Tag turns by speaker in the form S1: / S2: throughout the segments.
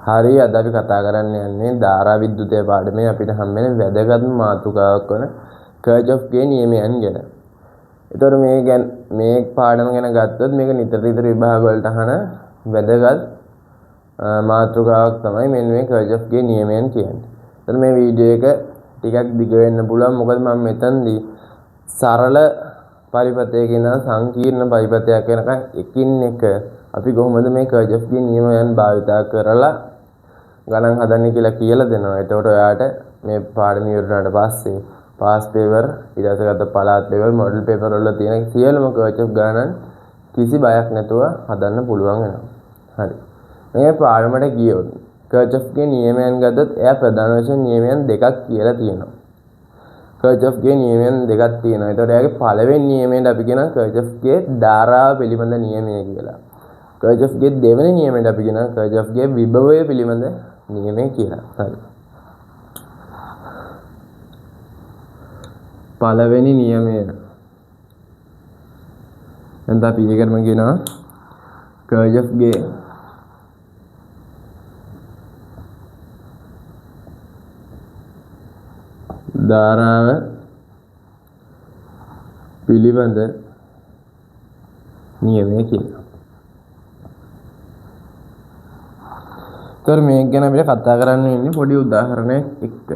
S1: හරි අද අපි කතා කරන්න යන්නේ ධාරා විද්‍යුතය පාඩමේ අපිට හම්බෙන වැදගත්ම මාතෘකාවක් වන කර්චොෆ්ගේ නියමයන් ගැන. ඒතකොට මේ පාඩම ගැන ගත්තොත් මේක නිතර විභාග වලට අහන වැදගත් මාතෘකාවක් තමයි මෙන්න මේ කර්චොෆ්ගේ නියමයන් කියන්නේ. ඒතකොට මේ වීඩියෝ එක ටිකක් දිග වෙන්න පුළුවන් මොකද මම මෙතනදී සරල පරිපථයක ඉඳන් සංකීර්ණ පරිපථයක් වෙනකන් එකින් එක අපි කොහොමද මේ කර්චොෆ්ගේ නියමයන් භාවිතා කරලා ගණන් හදන්නේ කියලා දෙනවා. එතකොට ඔයාට මේ පාඩම ඉවරනාට පස්සේ පාස් පේපර් ඊට පස්සේ ගත්ත පළාත් පේපර් මොඩල් පේපර් වල තියෙන සියලුම කර්චොෆ් ගණන් කිසි බයක් නැතුව හදන්න පුළුවන් වෙනවා. හරි. මේ පාඩමට ගියොත් කර්චොෆ්ගේ නියමයන් ගත්තොත් එයා ප්‍රධාන වශයෙන් නියමයන් දෙකක් කියලා තියෙනවා. කර්චොෆ්ගේ නියමයන් දෙකක් තියෙනවා. ඒතකොට එයාගේ පළවෙනි නියමයට අපි කියනවා කර්චොෆ්ගේ ධාරාව පිළිබඳ නියමය කියලා. කර්චොෆ්ගේ දෙවෙනි නියමයට අපි කියනවා කර්චොෆ්ගේ විභවය පිළිබඳ නියමය කියලා. හරි. පළවෙනි නියමය. දැන් අපි ඒකටම කියනවා කර්චොෆ්ගේ ධාරාව පිළිබඳ නියමය කියලා. මේක ගැන අපිට කතා කරන්න වෙන්නේ පොඩි උදාහරණයක් එක්ක.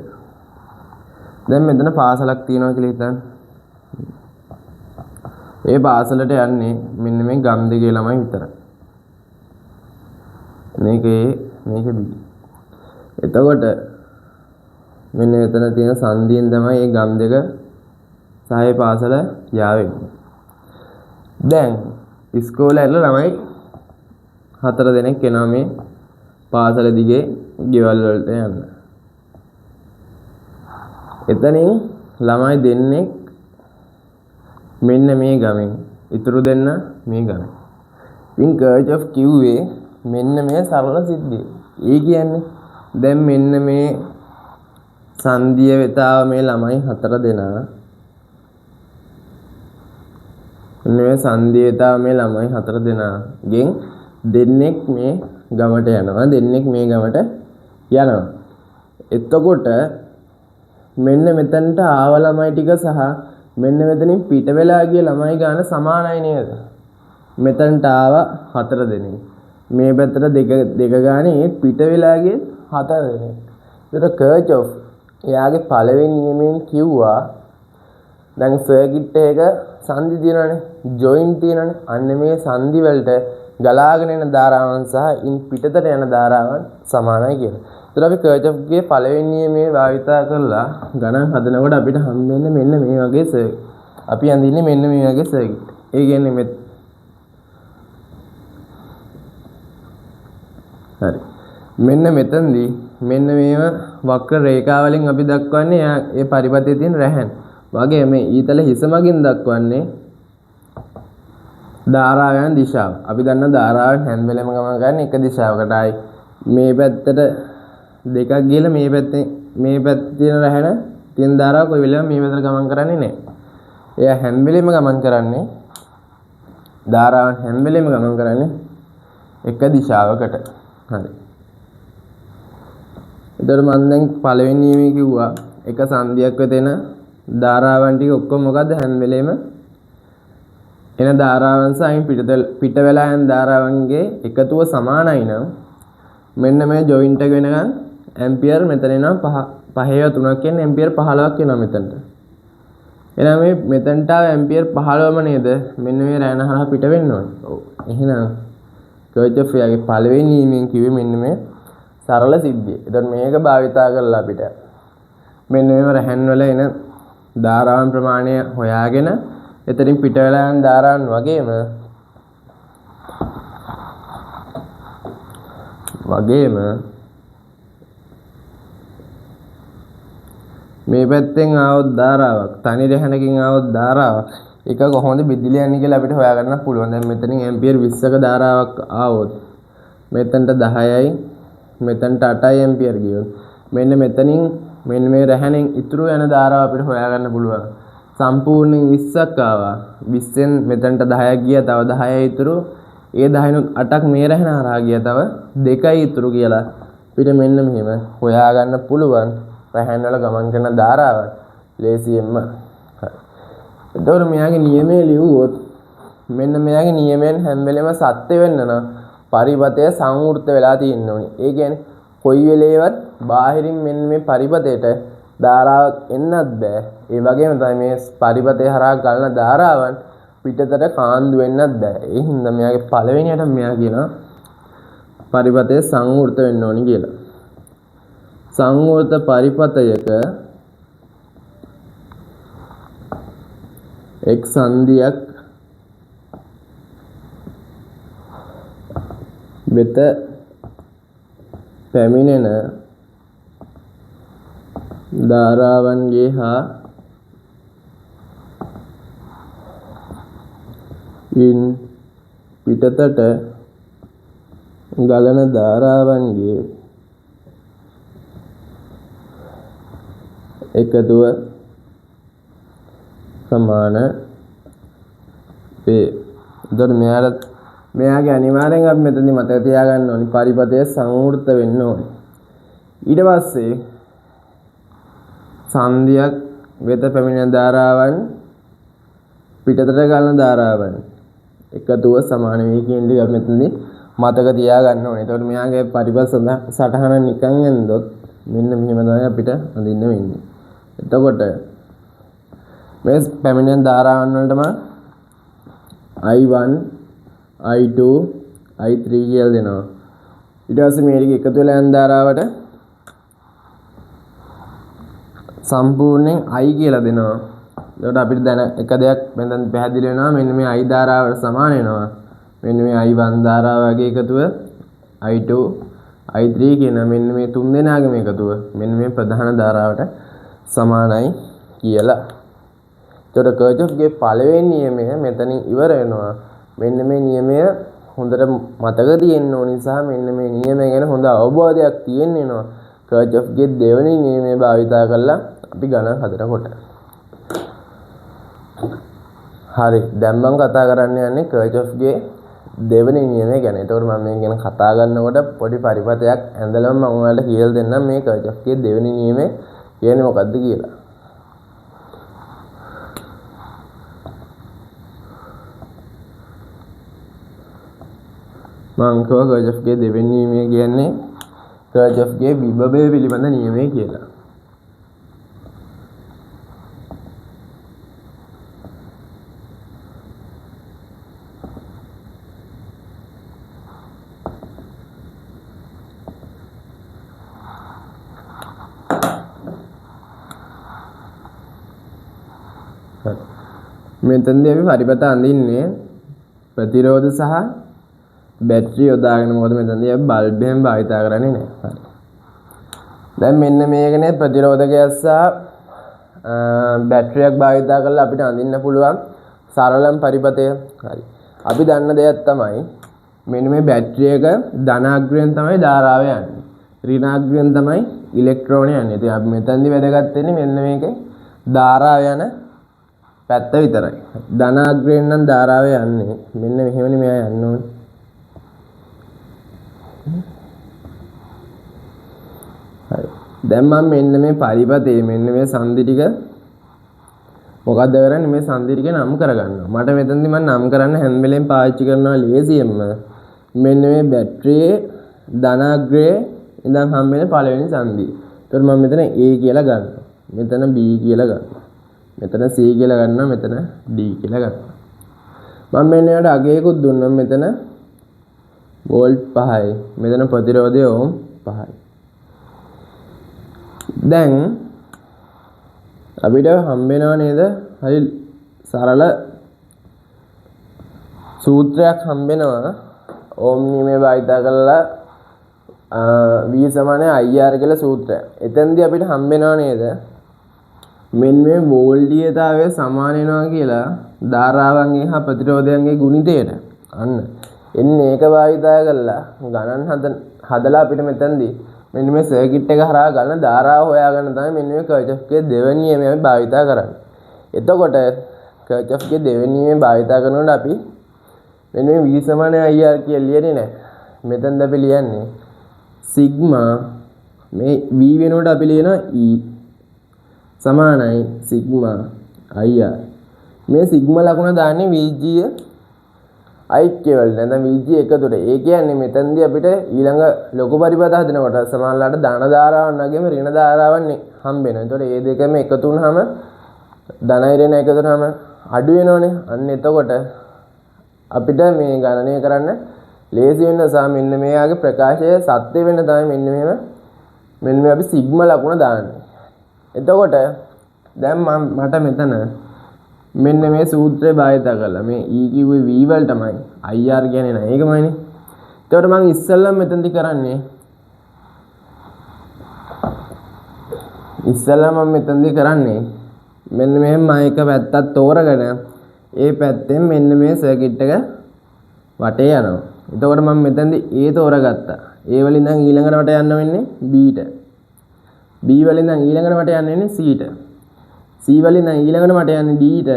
S1: දැන් මෙතන පාසලක් තියෙනවා කියලා හිතන්න. ඒ පාසලට යන්නේ මෙන්න මේ ගම් දෙකේ ළමයි විතරයි. මේකේ බි. එතකොට මෙන්න මෙතන තියෙන සංදියෙන් තමයි මේ ගම් දෙක සහය පාසල යාවෙන්නේ. දැන් ඉස්කෝලේ ඇවිල්ලා ළමයි 4 දෙනෙක් එනවා මේ පාසල දිගේ ගෙවල් වලට යන්න. එතනින් ළමයි දෙන්නෙක් මෙන්න මේ ගමෙන්, ඉතුරු දෙන්න මේ ගමෙන්. ඉතින් කර්චොෆ් කිව්වේ මෙන්න මේ සරල සිද්ධිය. ඒ කියන්නේ දැන් මෙන්න මේ සංදිය වෙතාව මේ ළමයි 4 දෙනා. මේ සංදිය වෙතාව මේ ළමයි 4 දෙනාගෙන් දෙන්නෙක් මේ ගමට යනවා, දෙන්නෙක් මේ ගමට යනවා. එතකොට මෙන්න මෙතනට ආව ළමයි ටික සහ මෙන්න මෙතනින් පිට වෙලා ගිය ළමයි ගාන සමානයි නේද? මෙතනට ආව 4 දෙනෙක්. මේ පැත්තට දෙක ගානේ පිට වෙලා ගිය 4 දෙනෙක්. ඒතර කර්චොෆ් එයාගේ පළවෙනි නියමයෙන් කිව්වා දැන් සර්කිට් එක සංදි තියෙනවානේ, ජොයින්ට් තියෙනවානේ. අන්න මේ සංදි වලට ගලාගෙන එන ධාරාවන් සහ ඉන් පිටතට යන ධාරාවන් සමානයි කියලා. ඒතර අපි කර්චොෆ්ගේ පළවෙනි නියමයේ භාවිතා කරලා ගණන් හදනකොට අපිට හම්බෙන්නේ මෙන්න මේ වගේ සර්කිට්. අපි අඳින්නේ මෙන්න මේ වගේ සර්කිට්. ඒ කියන්නේ හරි. මෙන්න මෙතනදී මෙන්න මේව වක්‍ර රේඛා වලින් අපි දක්වන්නේ ඒ පරිපථයේ තියෙන රැහැන්. වගේ මේ ඊතල හිස මගින් දක්වන්නේ ධාරාවයන් දිශාව. අපි දන්න ධාරාවන් හැම වෙලෙම ගමන් කරන්නේ එක දිශාවකටයි. මේ පැත්තට දෙකක් ගිහලා මේ පැත්තේ තියෙන රැහැන තියෙන ධාරාව කොයි වෙලෙම මේ පැත්තට ගමන් කරන්නේ නැහැ. එයා හැම වෙලෙම ගමන් කරන්නේ ධාරාවන් හැම වෙලෙම ගමන් කරන්නේ එක දිශාවකට. හරි. ඒතර මම දැන් පළවෙනි නියමයේ කිව්වා එක සංදියක් වෙතෙන ධාරාවන් ටික ඔක්කොම මොකද්ද හැම වෙලෙම එන ධාරාවන් සහ පිට වෙලා යන ධාරාවන්ගේ එකතුව සමානයි නම් මෙන්න මේ ජොයින්ට් එක වෙනකන් ඇම්පියර් මෙතන එනවා 5/3ක් කියන්නේ ඇම්පියර් 15ක් එනවා මෙතනට. එහෙනම් මේ මෙතනට ඇම්පියර් 15ම නේද මෙන්න මේ රැන හරහා පිට වෙන්න ඕනේ. ඔව්. එහෙනම් කර්චොෆ් යාගේ පළවෙනි නියමයෙන් කිව්වේ මෙන්න මේ සරල සිද්ධිය. එතකොට මේක භාවිතා කරලා අපිට මෙන්න මේ රැහන් වල එන ධාරාවන් ප්‍රමාණය හොයාගෙන එතනින් පිට වෙලා යන ධාරාවන් වගේම මේ පැත්තෙන් ආවොත් ධාරාවක්, තනි රැහනකින් ආවොත් ධාරාවක් එක කොහොමද බෙදලා යන්නේ කියලා අපිට හොයාගන්න පුළුවන්. දැන් මෙතනින් ඇම්පියර් 20ක ධාරාවක් ආවොත් මෙතනට 10යි මෙතනට 8යි ඇම්පියර් ගියොත් මෙන්න මෙතනින් මෙන්න මේ රැහනෙන් ඉතුරු යන ධාරාව අපිට හොයාගන්න පුළුවන්. සම්පූර්ණයෙන් 20ක් ආවා. 20න් මෙතනට 10ක් ගියා, තව 10යි ඉතුරු. ඒ 10නුත් 8ක් මේ රැහන හරහා ගියා, තව 2යි ඉතුරු කියලා අපිට මෙන්න මෙහෙම හොයාගන්න පුළුවන් රහයන් වල ගමන් කරන ධාරාවන් ලේසියෙන්ම. හරි. එතකොට මෙයාගේ නියමය ලියුවොත් මෙන්න මෙයාගේ නියමයෙන් හැම වෙලෙම සත්‍ය වෙන්න නම් පරිපතය සංවෘත වෙලා තියෙන්න ඕනේ. ඒ කියන්නේ කොයි වෙලේවත් බාහිරින් මෙන්න මේ පරිපතයට ධාරාවක් එන්නත් බෑ. ඒ වගේම තමයි මේ පරිපතය හරහා ගලන ධාරාවන් පිටතට කාන්දු වෙන්නත් බෑ. ඒ හින්දා මෙයාගේ පළවෙනියට මෙයා කියනවා පරිපතය සංවෘත වෙන්න ඕනි කියලා. සංවෘත පරිපතයක එක් සංදියක් වෙත පැමිණෙන ධාරාවන්ගේ හා ඉන් පිටතට ගලන ධාරාවන්ගේ එකතුව සමාන වේ. එතකොට මෙයාගේ අනිවාර්යෙන් අපි මෙතනදි මතක තියාගන්න ඕනි පරිපතය සංවෘත වෙන්න ඕනි. ඊට පස්සේ සංදියක් වෙත පැමිණෙන ධාරාවන් පිටතට ගලන ධාරාවන් එකතුව සමාන වේ කියන දේ අපි මෙතනදි මතක තියාගන්න ඕනේ. එතකොට මෙයාගේ පරිපත සටහන නිකන් එන්දොත් මෙන්න මෙහෙම තමයි අපිට අඳින්න වෙන්නේ. එතකොට මේ පැමිණෙන ධාරාවන් වලටම I1 I2 I3 කියලා දෙනවා. ඊට පස්සේ මේක එකතු වෙලා යන ධාරාවට සම්පූර්ණයෙන් I කියලා දෙනවා. එතකොට අපිට දැන එක දෙයක් මෙතන පැහැදිලි වෙනවා මෙන්න මේ I ධාරාවට සමාන වෙනවා. මෙන්න මේ I1 ධාරාවගේ එකතුව I2 I3 කියන මෙන්න මේ තුන් දෙනාගේම එකතුව මෙන්න මේ ප්‍රධාන ධාරාවට සමානයි කියලා. එතකොට කර්චොෆ්ගේ පළවෙනි නියමය මෙතනින් ඉවර වෙනවා. මෙන්න මේ නියමය හොඳට මතක තියෙන්න ඕන නිසා මෙන්න මේ නියමය ගැන හොඳ අවබෝධයක් තියෙන්න වෙනවා. කර්චොෆ්ගේ දෙවෙනි නියමය භාවිතා කරලා අපි ගණන් හදනකොට. හරි. දැන් මම කතා කරන්න යන්නේ කර්චොෆ්ගේ දෙවෙනි නියමය ගැන. ඒතකොට මම මේ ගැන කතා කරනකොට පොඩි පරිපතයක් ඇඳලම මම ඔයාලට කියලා දෙන්නම් මේ කර්චොෆ්ගේ දෙවෙනි නියමය කියන්නේ මොකක්ද කියලා. මම කව කර්චොෆ්ගේ දෙවෙනි නියමය කියන්නේ කර්චොෆ්ගේ විභවය පිළිබඳ නියමය කියලා. මෙතනදී අපි පරිපත අඳින්නේ ප්‍රතිරෝධ සහ බැටරි යොදාගෙන. මොකද මෙතනදී අපි බල්බ් එකෙන් භාවිතා කරන්නේ නැහැ. හරි. දැන් මෙන්න මේකනේ ප්‍රතිරෝධකයක් සහ බැටරියක් භාවිතා කරලා අපිට අඳින්න පුළුවන් සරලම පරිපතය. හරි. අපි දන්න දෙයක් තමයි මෙන්න මේ බැටරියක ධනාග්‍රයෙන් තමයි ධාරාව යන්නේ. ඍණාග්‍රයෙන් තමයි ඉලෙක්ට්‍රෝන යන්නේ. ඉතින් අපි මෙතනදී වැදගත් වෙන්නේ මෙන්න මේකේ ධාරාව යන පැත්ත විතරයි. ධනාග්‍රයෙන් නම් ධාරාව යන්නේ මෙන්න මෙහෙමනේ මෙයා යන්න ඕනේ. හරි. දැන් මම මෙන්න මේ පරිපතේ මෙන්න මේ සංදි ටික මොකක්ද කරන්නේ මේ සංදි ටික නම් කරගන්නවා. මට මෙතනදී මම නම් කරන්න හැම වෙලෙම පාවිච්චි කරනවා ලේසියෙන්ම මෙන්න මේ බැටරියේ ධනාග්‍රයේ ඉඳන් හම් වෙන පළවෙනි සංදිය. ඒතකොට මම මෙතන A කියලා ගන්නවා. මෙතන B කියලා ගන්නවා. මෙතන C කියලා ගන්නවා. මෙතන D කියලා ගන්නවා. මම මෙන්න ඒකට අගයකුත් දුන්නා. මෙතන වෝල්ට් 5යි. මෙතන ප්‍රතිරෝධය ඕම් 5යි. දැන් අපිට හම්බෙනව නේද? හරි සරල සූත්‍රයක් හම්බෙනවා. ඕම් නියමය භාවිතා කරලා V IR කියලා සූත්‍රය. එතෙන්දී අපිට හම්බෙනව නේද? මෙන්න මේ වෝල්ටීයතාවය සමාන වෙනවා කියලා ධාරාවන්ගේ හා ප්‍රතිරෝධයන්ගේ ගුණිතයට. අන්න එන්නේ ඒක භාවිතා කරලා ගණන් හදලා අපිට මෙතනදී මෙන්න මේ සර්කිට් එක හරහා ගන්න ධාරාව හොයාගන්න තමයි මෙන්න මේ කර්චොෆ්ගේ දෙවෙනි නියමය අපි භාවිතා කරන්නේ. එතකොට කර්චොෆ්ගේ දෙවෙනි නියමය භාවිතා කරනකොට අපි මෙන්න මේ V IR කියලා ලියන්නේ නැහැ. මෙතනද අපි ලියන්නේ සිග්මා මේ v වෙනකොට අපි ලියනවා e සමානයි සිග්මා ir. මේ සිග්මා ලකුණ දාන්නේ vg ഐക്‍ය වල නැත්නම් vg එකතුට. ඒ කියන්නේ මෙතනදී අපිට ඊළඟ ලොකු පරිපථ හදනකොට සමානලාට ධන ධාරාවන් වගේම ඍණ ධාරාවන් හම්බ වෙනවා. ඒතකොට මේ දෙකම එකතු වුනහම ධනයි ඍණ එකතු වුනහම අඩු වෙනවනේ. අන්න එතකොට අපිට මේ ගණනය කරන්න ලේසි වෙන නිසා මෙන්න මෙයාගේ ප්‍රකාශය සත්‍ය වෙන්න තමයි මෙන්න මේ අපි සිග්මා ලකුණ දාන්නේ. එතකොට දැන් මට මෙතන මෙන්න මේ සූත්‍රය භාවිත කරලා මේ e කිව්වේ v වලටමයි ir කියන්නේ නෑ ඒකමයිනේ. එතකොට මම ඉස්සෙල්ලම මෙතනදි කරන්නේ මෙන්න මෙහෙම මම එක පැත්තක් තෝරගෙන ඒ පැත්තෙන් මෙන්න මේ සර්කිට් එක වටේ යනවා. එතකොට මම මෙතනදි a තෝරගත්තා. a වලින් ඉඳන් ඊළඟට වට යන්න වෙන්නේ b ට. b වලින් ඉඳන් ඊළඟට වට යන්න වෙන්නේ c ට. c වලින් ඉඳන් ඊළඟට මට යන්නේ d ට.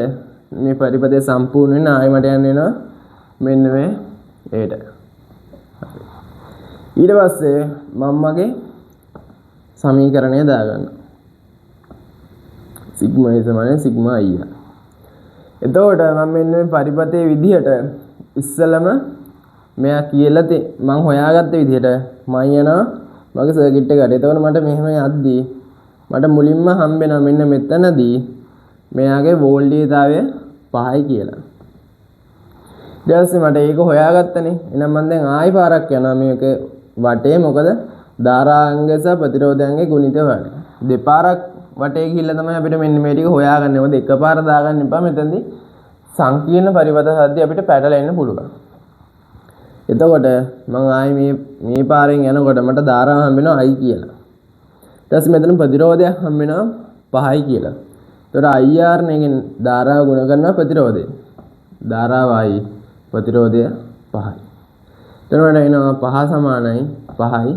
S1: මේ පරිපථය සම්පූර්ණ වෙන ආයෙ මට යන්න වෙනවා මෙන්න මේ a ට. ඊට පස්සේ මම මගේ සමීකරණය දාගන්නවා. සිග්මා සමානයි සිග්මා i. එතකොට මම මෙන්න මේ පරිපථයේ විදිහට ඉස්සලම මෙයා කියලා මම හොයාගත්ත විදිහට මම යනවා මගේ සර්කිට් එකට. එතකොට මට මෙහෙම යද්දී මට මුලින්ම හම්බ වෙනවා මෙන්න මෙතනදී මෙයාගේ වෝල්ටේජතාවය 5යි කියලා. ඊට පස්සේ මට ඒක හොයාගත්තනේ. එහෙනම් මම දැන් ආයි පාරක් යනවා මේක වටේ. මොකද ධාරාංගය සහ ප්‍රතිරෝධාංගයේ ගුණිතය හොයන්න. දෙපාරක් වටේ ගිහිල්ලා තමයි අපිට මෙන්න මේ ටික හොයාගන්න ඕනේ. එකපාර දාගන්න එපා. මෙතනදී සංකීර්ණ පරිපථ සද්දී අපිට පැටලෙන්න පුළුවන්. එතකොට මම ආයි මේ පාරෙන් යනකොට මට ධාරාව හම්බ වෙනවා i කියලා. ඊට පස්සේ මෙතන ප්‍රතිරෝධයක් හම්බ වෙනවා 5යි කියලා. එතකොට ir නෙකින් ධාරාව ගුණ කරනවා ප්‍රතිරෝධය. ධාරාවයි ප්‍රතිරෝධය 5යි. එතකොට එනවා 5 සමානයි 5යි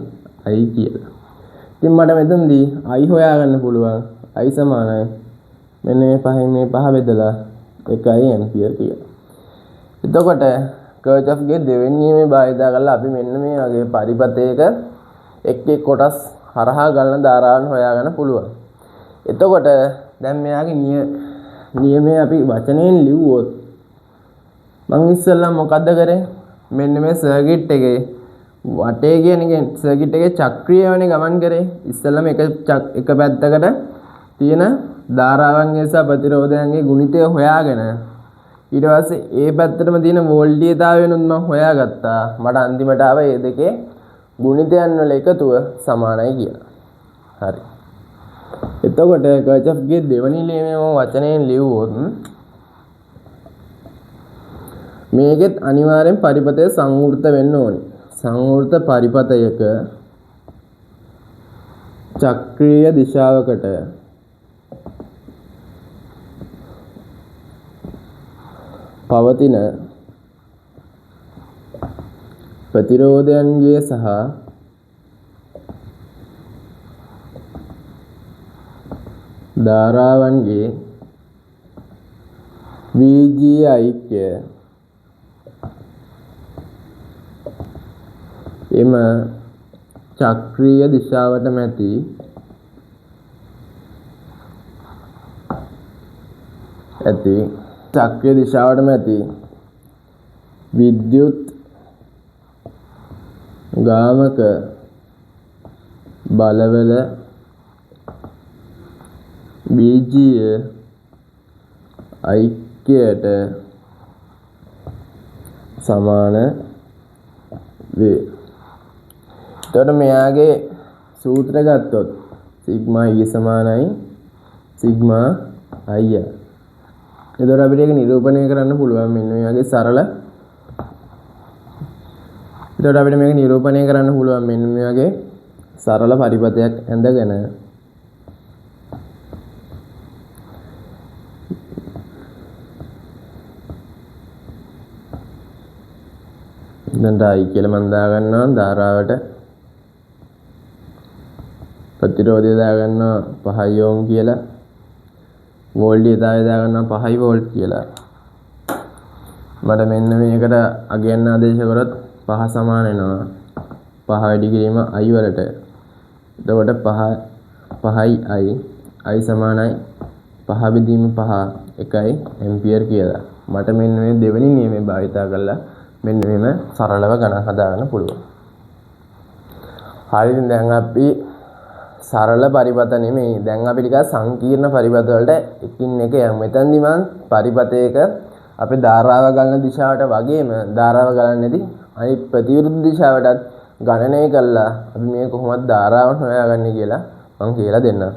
S1: i කියලා. ඉතින් මට මෙතනදී i හොයාගන්න පුළුවන්. i සමානයි මෙන්න මේ 5න් මේ 5 බෙදලා 1 ඇම්පියර් කියලා. එතකොට කර්චොෆ්ගේ දෙවෙනි නියමය භාවිත කරලා අපි මෙන්න මේ වගේ පරිපථයක එක් කොටස් හරහා ගලන ධාරාවන් හොයාගන්න පුළුවන්. එතකොට දැන් මෙයාගේ නියමය අපි වචනයෙන් ලිව්වොත් මම ඉස්සෙල්ලා මොකද්ද කරේ? මෙන්න මේ සර්කිට් එකේ වටේ කියන්නේ සර්කිට් එකේ චක්‍රීය වෙන ගමන් කරේ. ඉස්සෙල්ලාම එක පැත්තකට තියෙන ධාරාවන්ගේ සහ ප්‍රතිරෝධයන්ගේ ගුණිතය හොයාගෙන ඊට පස්සේ ඒ පැත්තටම තියෙන වෝල්ටේජතාවයනුත් මම හොයාගත්තා. මට අන්තිමට ආව මේ දෙකේ ගුණිතයන් වල එකතුව සමානයි කියලා. හරි. එතකොට කර්චොෆ්ගේ දෙවනි නියමය මම වචනයෙන් ලිව්වොත් මේකෙත් අනිවාර්යෙන් පරිපථය සංවෘත වෙන්න ඕනේ. සංවෘත පරිපථයක චක්‍රීය දිශාවකට පවතින ප්‍රතිරෝධයන්ගේ සහ ධාරාවන්ගේ Vg ඓක්‍ය එම චක්‍රීය දිශාවට මැති චක්‍රීය දිශාවටම ඇති විද්‍යුත් ගාමක බලවල බීජීය ඓක්‍යයට සමාන වේ. එතකොට මෙයාගේ සූත්‍රය ගත්තොත් සිග්මා E සමානයි සිග්මා I. එතකොට අපිට ඒක නිරූපණය කරන්න පුළුවන් මෙන්න මේ වගේ සරල. එතකොට අපිට මේක නිරූපණය කරන්න පුළුවන් මෙන්න මේ වගේ සරල පරිපථයක් ඇඳගෙන දැන් I කියලා මම දාගන්නවා ධාරාවට ප්‍රතිරෝධය දාගන්නවා 5 ඕම් කියලා වෝල්ටේජය දාගන්නවා 5 වෝල්ට් කියලා මට මෙන්න මේකට අගයන්න ආදේශ කරොත් 5 සමාන වෙනවා 5 වැඩි කිරීම i වලට. එතකොට 5යි i සමානයි 5 බෙදීම 5 1යි ඇම්පියර් කියලා. මට මෙන්න මේ දෙවෙනි නියමය භාවිතා කරලා මෙන්න මෙහෙම සරලව ගණන් හදාගන්න පුළුවන්. හරිද? දැන් අපි සරල පරිපත නෙමෙයි. දැන් අපි ටිකක් සංකීර්ණ පරිපත වලට එකින් එක යමු. මෙතනදී මම පරිපතයක අපි ධාරාව ගලන දිශාවට වගේම ධාරාව ගලන්නේදී අනිත් ප්‍රතිවිරුද්ධ දිශාවටත් ගණනය කළා අපි මේ කොහොමද ධාරාව හොයාගන්නේ කියලා මම කියලා දෙන්නම්.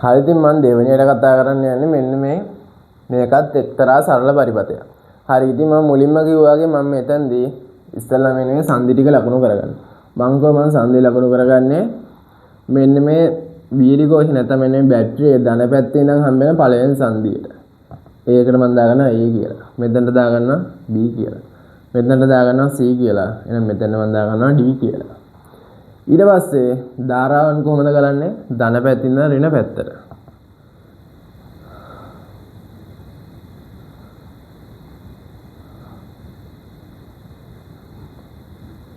S1: හරි, ඉතින් මම දෙවෙනියට කතා කරන්න යන්නේ මෙන්න මේකත් එක්තරා සරල පරිපතයක්. හරි, ඉතින් මම මුලින්ම කිව්වා වගේ මම මෙතනදී ඉස්සෙල්ලා මේ සංදි ටික ලකුණු කරගන්න. මම සංදි ලකුණු කරගන්නේ මෙන්න මේ බීරි කෝෂ නැත්නම් මෙන්න මේ බැටරියේ ධන පැත්තේ ඉඳන් හම්බෙන පළවෙනි සංදියට. ඒකට මම දාගන්නවා A කියලා. මෙතනට දාගන්නවා B කියලා. මෙතනට දාගන්නවා C කියලා. එහෙනම් මෙතන මම දාගන්නවා D කියලා. ඊට පස්සේ ධාරාවන් කොහොමද ගලන්නේ? ධන පැත්තෙන් ඉඳන් ඍණ පැත්තට.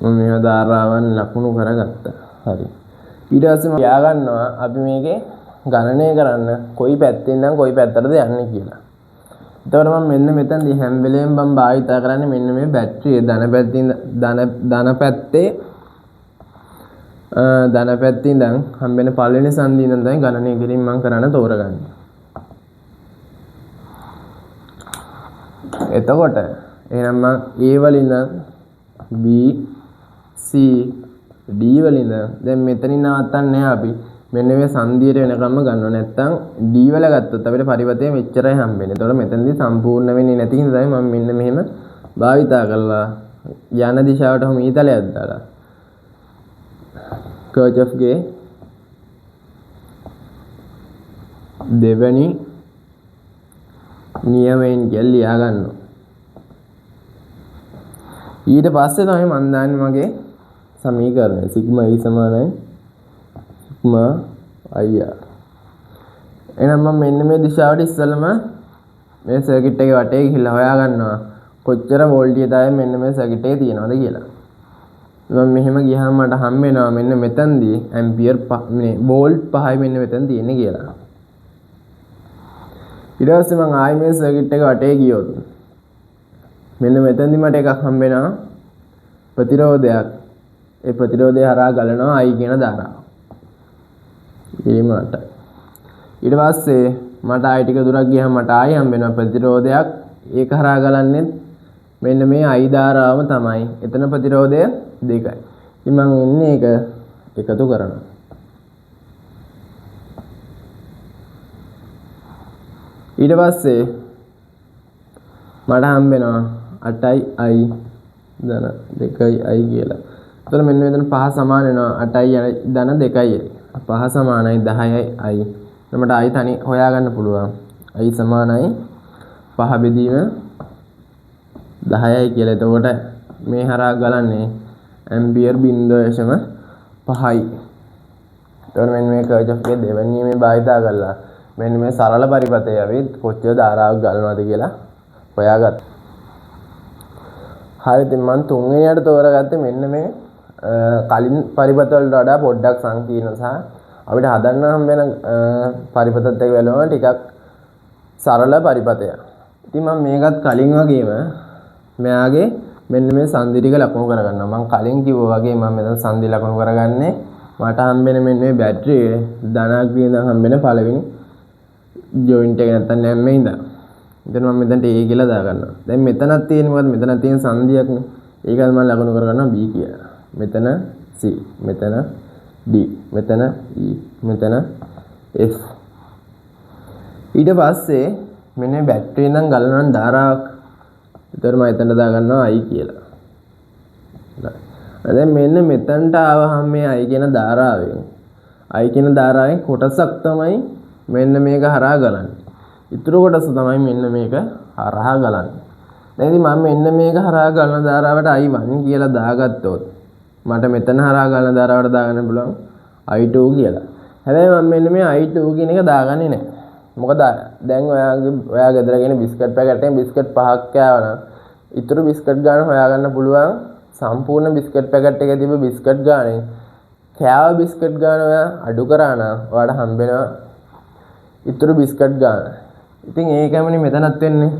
S1: මම මේ ධාරාවන් ලකුණු කරගත්තා. හරි. ඊට පස්සේ මම යා ගන්නවා අපි මේකේ ගණනය කරන්න කොයි පැත්තෙන් ඉඳන් කොයි පැත්තටද යන්නේ කියලා. එතකොට මම මෙන්න මෙතනදී හැම වෙලේම මම භාවිතා කරන්නේ මෙන්න මේ බැටරියේ ධන පැත්තේ ඉඳන් හම්බෙන පළවෙනි සංදිය ඉඳන් තමයි ගණනය කිරීම මම කරන්න තෝරගන්නේ. එතකොට එහෙනම් මම A වලින් B C D වලින් දැන් මෙතනින් නවත්තන්නේ අපි මෙන්න මේ සංදියට වෙනකම්ම ගන්නව. නැත්තම් D වල ගත්තොත් අපිට පරිවර්තය මෙච්චරයි හම්බෙන්නේ. එතකොට මෙතනදී සම්පූර්ණ වෙන්නේ නැති හින්දා මම මෙන්න මෙහෙම භාවිතා කරලා යන දිශාවට හොම ඊතලයක් දාලා කර්චොෆ්ගේ දෙවැනි නියමයෙන් කියලා ගන්නවා. ඊට පස්සේ තමයි මම දාන්නේ මගේ සමීකරණය සිග්මා E සමානයි සිග්මා IR. එහෙනම් මම මෙන්න මේ දිශාවට ඉස්සෙල්ලම මේ සර්කිට් එකේ වටේ ගිහිල්ලා හොයා ගන්නවා කොච්චර වෝල්ටේජ් තමයි මෙන්න මේ සර්කිට් එකේ තියෙනවද කියලා. මම මෙහෙම ගියාම මට හම්බ වෙනවා මෙන්න මෙතනදී ඇම්පියර් මේ වෝල්ට් 5යි මෙන්න මෙතන තියෙන්නේ කියලා. ඊට පස්සේ මම ආයි මේ සර්කිට් එක වටේ ගියොත් මෙන්න මෙතනදී මට එකක් හම්බ වෙනවා ප්‍රතිරෝධයක්. ඒ ප්‍රතිරෝධය හරහා ගලනවා I කියන ධාරාව. ඊට පස්සේ මට I ටික දුරක් ගියාම මට ආයි හම්බ වෙනවා ප්‍රතිරෝධයක්. ඒක හරහා ගලන්නේ මෙන්න මේ I ධාරාවම තමයි. එතන ප්‍රතිරෝධය 2යි. ඉතින් මම එන්නේ ඒක එකතු කරනවා. ඊට පස්සේ මට හම්බ වෙනවා 8යි I ධන 2යි I කියලා. එතකොට මෙන්න මෙතන 5 සමාන වෙනවා 8යි ධන 2යි. 5 සමානයි 10යි I. මට I තනි හොයාගන්න පුළුවන්. I සමානයි 5 බෙදීම 10යි කියලා. එතකොට මේ හරහා ගලන්නේ ඇම්පියර් 0.5යි. එතකොට මෙන්න මේ කර්චොෆ්ගේ දෙවෙනි නියමය භාවිතා කරලා මෙන්න මේ සරල පරිපතේ අපි කොච්චර ධාරාවක් ගලනවද කියලා හොයාගත්තා. හරි, ඉතින් මම තුන්වෙනියට තෝරගත්තේ මෙන්න මේ කලින් පරිපත වලට වඩා පොඩ්ඩක් සංකීර්ණ සහ අපිට හදන්න හම්බ වෙන පරිපතත් එක්ක බලනවා ටිකක් සරල පරිපතයක්. ඉතින් මම මේකත් කලින් වගේම මෙයාගේ මෙන්න මේ සංදි ටික ලකුණු කරගන්නවා. මම කලින් කිව්වා වගේ මම මෙතන සංදි ලකුණු කරගන්නේ මට හම්බෙන මෙන්න මේ බැටරියේ ධනාත්මකයෙන් ඉඳන් හම්බෙන පළවෙනි ජොයින්ට් එක නැත්තම් නැම්මේ ඉඳන්. එතන මම මෙතනට A කියලා දාගන්නවා. දැන් මෙතනක් තියෙන මොකද මෙතන තියෙන සංදියක්නේ. ඒකත් මම ලකුණු කරගන්නවා B කියලා. මෙතන C, මෙතන D, මෙතන E, මෙතන F. ඊට පස්සේ මෙන්න බැටරිය ඉඳන් ගලන ධාරාවක්. ඒතර මම එතනට දාගන්නවා I කියලා. දැන් මෙන්න මෙතනට ආවහම මේ I කියන ධාරාවෙන් කොටසක් තමයි මෙන්න මේක හරහා ගලන්නේ. ඊටු කොටස තමයි මෙන්න මේක හරහා ගලන්නේ. දැන් ඉතින් මම මෙන්න මේක හරහා ගලන ධාරාවට I1 කියලා දාගත්තොත් මට මෙතන හරහා ගලන ධාරාවට දාගන්න පුළුවන් I2 කියලා. හැබැයි මම මෙන්න මේ I2 කියන එක දාගන්නේ නැහැ. මොකද දැන් ඔයා ගෙදර ගෙන බිස්කට් පැකට් එකෙන් බිස්කට් 5ක් කෑවනම් ඉතුරු බිස්කට් ගාන හොයාගන්න පුළුවන් සම්පූර්ණ බිස්කට් පැකට් එකේ තිබ්බ බිස්කට් ගානේ කෑව බිස්කට් ගාන ඔයා අඩු කරා නම් ඔයාලට හම්බෙනවා ඉතුරු බිස්කට් ගාන. ඉතින් ඒකමනේ මෙතනත් වෙන්නේ.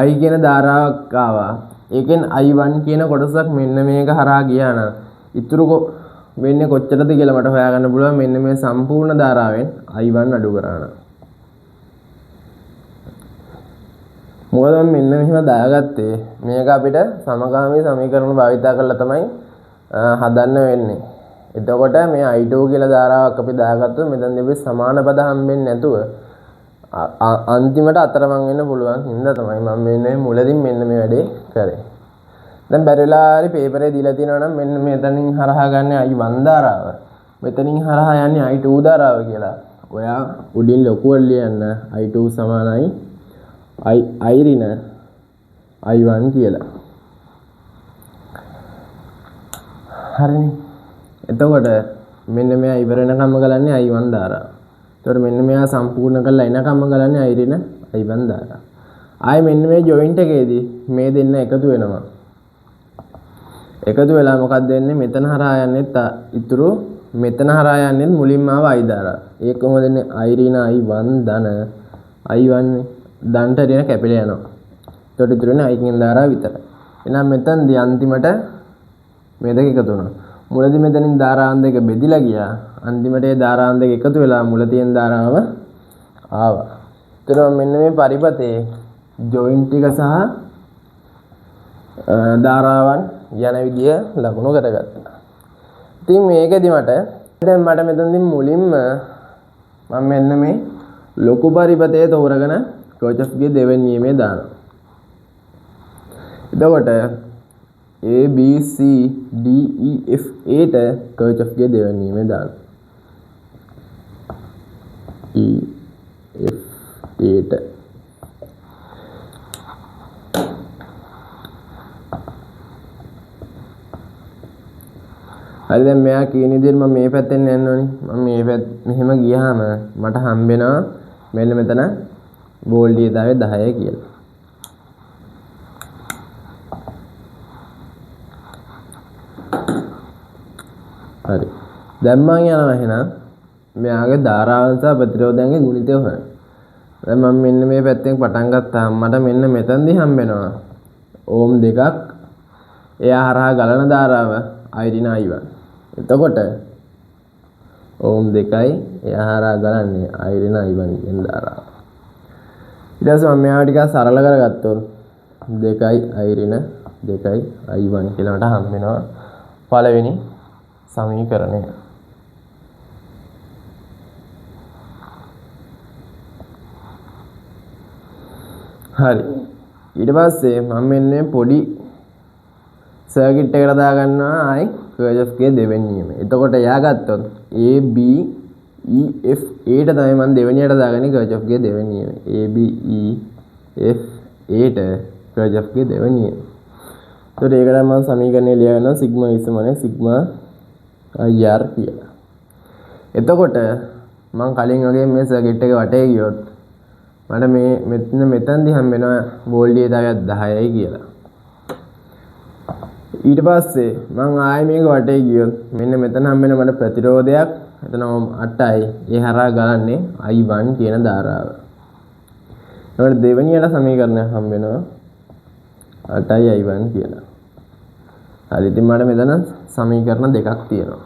S1: i කියන ධාරාවක් ආවා. ඒකෙන් i1 කියන කොටසක් මෙන්න මේක හරහා ගියා නම් ඉතුරු වෙන්නේ කොච්චරද කියලා මට හොයාගන්න පුළුවන් මෙන්න මේ සම්පූර්ණ ධාරාවෙන් i1 අඩු කරා නම්. මොකද මම මෙන්න මෙහෙම දාගත්තේ මේක අපිට සමගාමී සමීකරණ භාවිතා කරලා තමයි හදන්න වෙන්නේ. එතකොට මේ i2 කියලා ධාරාවක් අපි දාගත්තොත් මෙතන දෙවි සමාන පද හම්බෙන්නේ නැතුව අන්තිමට අතරමං වෙන්න පුළුවන් හින්දා තමයි මම මෙන්න මුලදින් මෙන්න මේ වැඩේ කරේ. දැන් බැරිලා හරි පේපරේ දීලා තියෙනවා නම් මෙන්න මෙතනින් හරහා ගන්න i1 ධාරාව. මෙතනින් හරහා යන්නේ i2 ධාරාව කියලා. ඔයා උඩින් ලොකුවට ලියන්න i2 සමානයි i ඍණ i1 කියලා. හරිනේ. එතකොට මෙන්න මෙයා ඉවර වෙනකම්ම ගලන්නේ i1 ධාරාව. එතකොට මෙන්න මෙයා සම්පූර්ණ කරලා එනකම්ම ගලන්නේ i ඍණ i1 ධාරාව. ආයේ මෙන්න මේ ජොයින්ට් එකේදී මේ දෙන්න එකතු වෙනවා. එකතු වෙලා මොකක්ද වෙන්නේ? මෙතන හරහා යන්නේ ඉතුරු මෙතන හරහා යන්නේ මුලින්ම ආව i ධාරාව. ඒක කොහොමද දෙන්නේ? i ඍණ i1 ධන i1 දන්ට ඍණ කැපිලා යනවා. එතකොට ඉතුරු වෙන්නේ i කියන ධාරාව විතරයි. එහෙනම් මෙතනදී අන්තිමට මේ දෙක එකතු වෙනවා. මුලදී මෙතනින් ධාරාවන් දෙක බෙදිලා ගියා. අන්තිමට ඒ ධාරාවන් දෙක එකතු වෙලා මුල තියෙන ධාරාව ආවා. එතකොට මෙන්න මේ පරිපතේ ජොයින්ට් ටික සහ ධාරාවන් යන විදිය ලකුණු කරගත්තා. ඉතින් මේකෙදි මට මෙතනදී මුලින්ම මම මෙන්න මේ ලොකු පරිපතේ තෝරගෙන කර්චොෆ්ගේ දෙවෙනි නියමය දානවා. එතකොට A B C D E F A ට කර්චොෆ්ගේ දෙවෙනි නියමය දානවා. E F A ට හරි දැන් මෙයා කියන විදිහට මම මේ පැත්තෙන් යන්න ඕනේ. මම මේ පැත්ත මෙහෙම ගියාම මට හම්බෙනවා මෙන්න මෙතන වෝල්ටේජය 10 කියලා. හරි. දැන් මම යනවා එහෙනම් මෙයාගේ ධාරාවන් සහ ප්‍රතිරෝධයන්ගේ ගුණිතය හොයන්න. දැන් මම මෙන්න මේ පැත්තෙන් පටන් ගත්තාම මට මෙන්න මෙතනදී හම්බෙනවා ඕම් දෙකක්. එයා හරහා ගලන ධාරාව i ඍණ i1. එතකොට ඕම් 2යි එයා හරහා ගලන්නේ i ඍණ i1 කියන ධාරාව. ඊට පස්සේ මම මේවා ටිකක් සරල කරගත්තොත් 2යි i ඍණ 2යි i1 කියලා මට හම්බ වෙනවා පළවෙනි සමීකරණය. හරි. ඊට පස්සේ මම මෙන්න පොඩි සර්කිට් එකකට දාගන්නවා ආයි කර්චොෆ්ගේ දෙවෙනි නියමය. එතකොට එයා ගත්තොත් A B E F A ට තමයි මම දෙවෙනියට දාගන්නේ කර්චොෆ්ගේ දෙවෙනි නියමය. A B E F A ට කර්චොෆ්ගේ දෙවෙනි නියමය. එතකොට ඒකට මම සමීකරණය ලියනවා සිග්මා විසමනේ සිග්මා IR කියලා. එතකොට මම කලින් වගේ මේ සර්කිට් එක වටේ ගියොත් මට මේ මෙතනදී හම්බ වෙනවා වෝල්ටේජය 10යි කියලා. ඊට පස්සේ මම ආයෙ මේක වටේ ගියොත් මෙන්න මෙතන හම්බ වෙන මට ප්‍රතිරෝධයක් එතන 8යි. ඒ හරහා ගලන්නේ i1 කියන ධාරාව. ඊට දෙවෙනියට සමීකරණය හම්බ වෙනවා 8යි i1 කියලා. හරි ඉතින් මට මෙතන සමීකරණ දෙකක් තියෙනවා.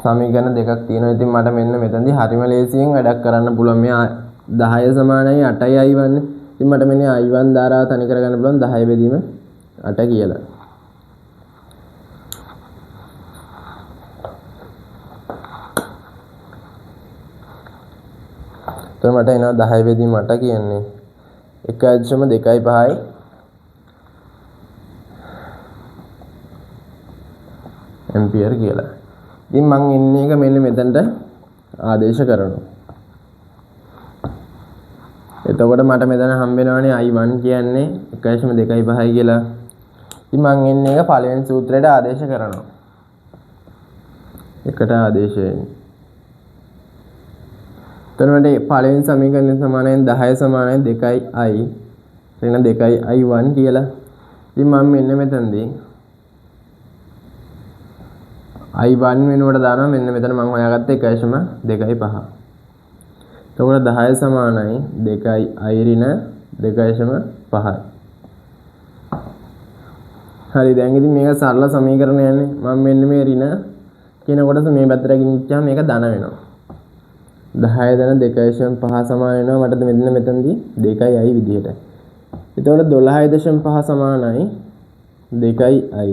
S1: සමීකරණ දෙකක් තියෙනවා. ඉතින් මට මෙන්න මෙතනදී හරිම ලේසියෙන් වැඩක් කරන්න පුළුවන්. මේ 10 සමානයි 8යි i1. ඉතින් මට මෙන්න i1 ධාරාව තනි කරගන්න පුළුවන් 10 බෙදීම 8 කියලා. එතකොට මට එනවා 10 බෙදීම 8 කියන්නේ 1.25යි ඇම්පියර් කියලා. ඉතින් මම ඉන්නේ එක මෙන්න මෙතනට ආදේශ කරනවා. එතකොට මට මෙතන හම්බ වෙනවානේ i1 කියන්නේ 1.25යි කියලා. ඉතින් මම එන්නේ එක පළවෙනි සූත්‍රයට ආදේශ කරනවා. එකට ආදේශයෙන්. එතකොට පළවෙනි සමීකරණය සමානයි 10 සමානයි 2යි i. ඍණ 2යි i1 කියලා. ඉතින් මම මෙන්න මෙතනදී i1 වෙනුවට දානවා මෙන්න මෙතන මම හොයාගත්තේ 1.25. එතකොට 10 සමානයි 2යි i ඍණ 2.5. හරි දැන් ඉතින් මේක සරල සමීකරණයක්නේ. මම මෙන්න මේ ඍණ කියන කොටස මේ පැත්තට ගෙනිච්චාම මේක ධන වෙනවා. 10 ධන 2.5 සමාන වෙනවා මට මෙතනදී 2යි i විදිහට. එතකොට 12.5 සමානයි 2යි i.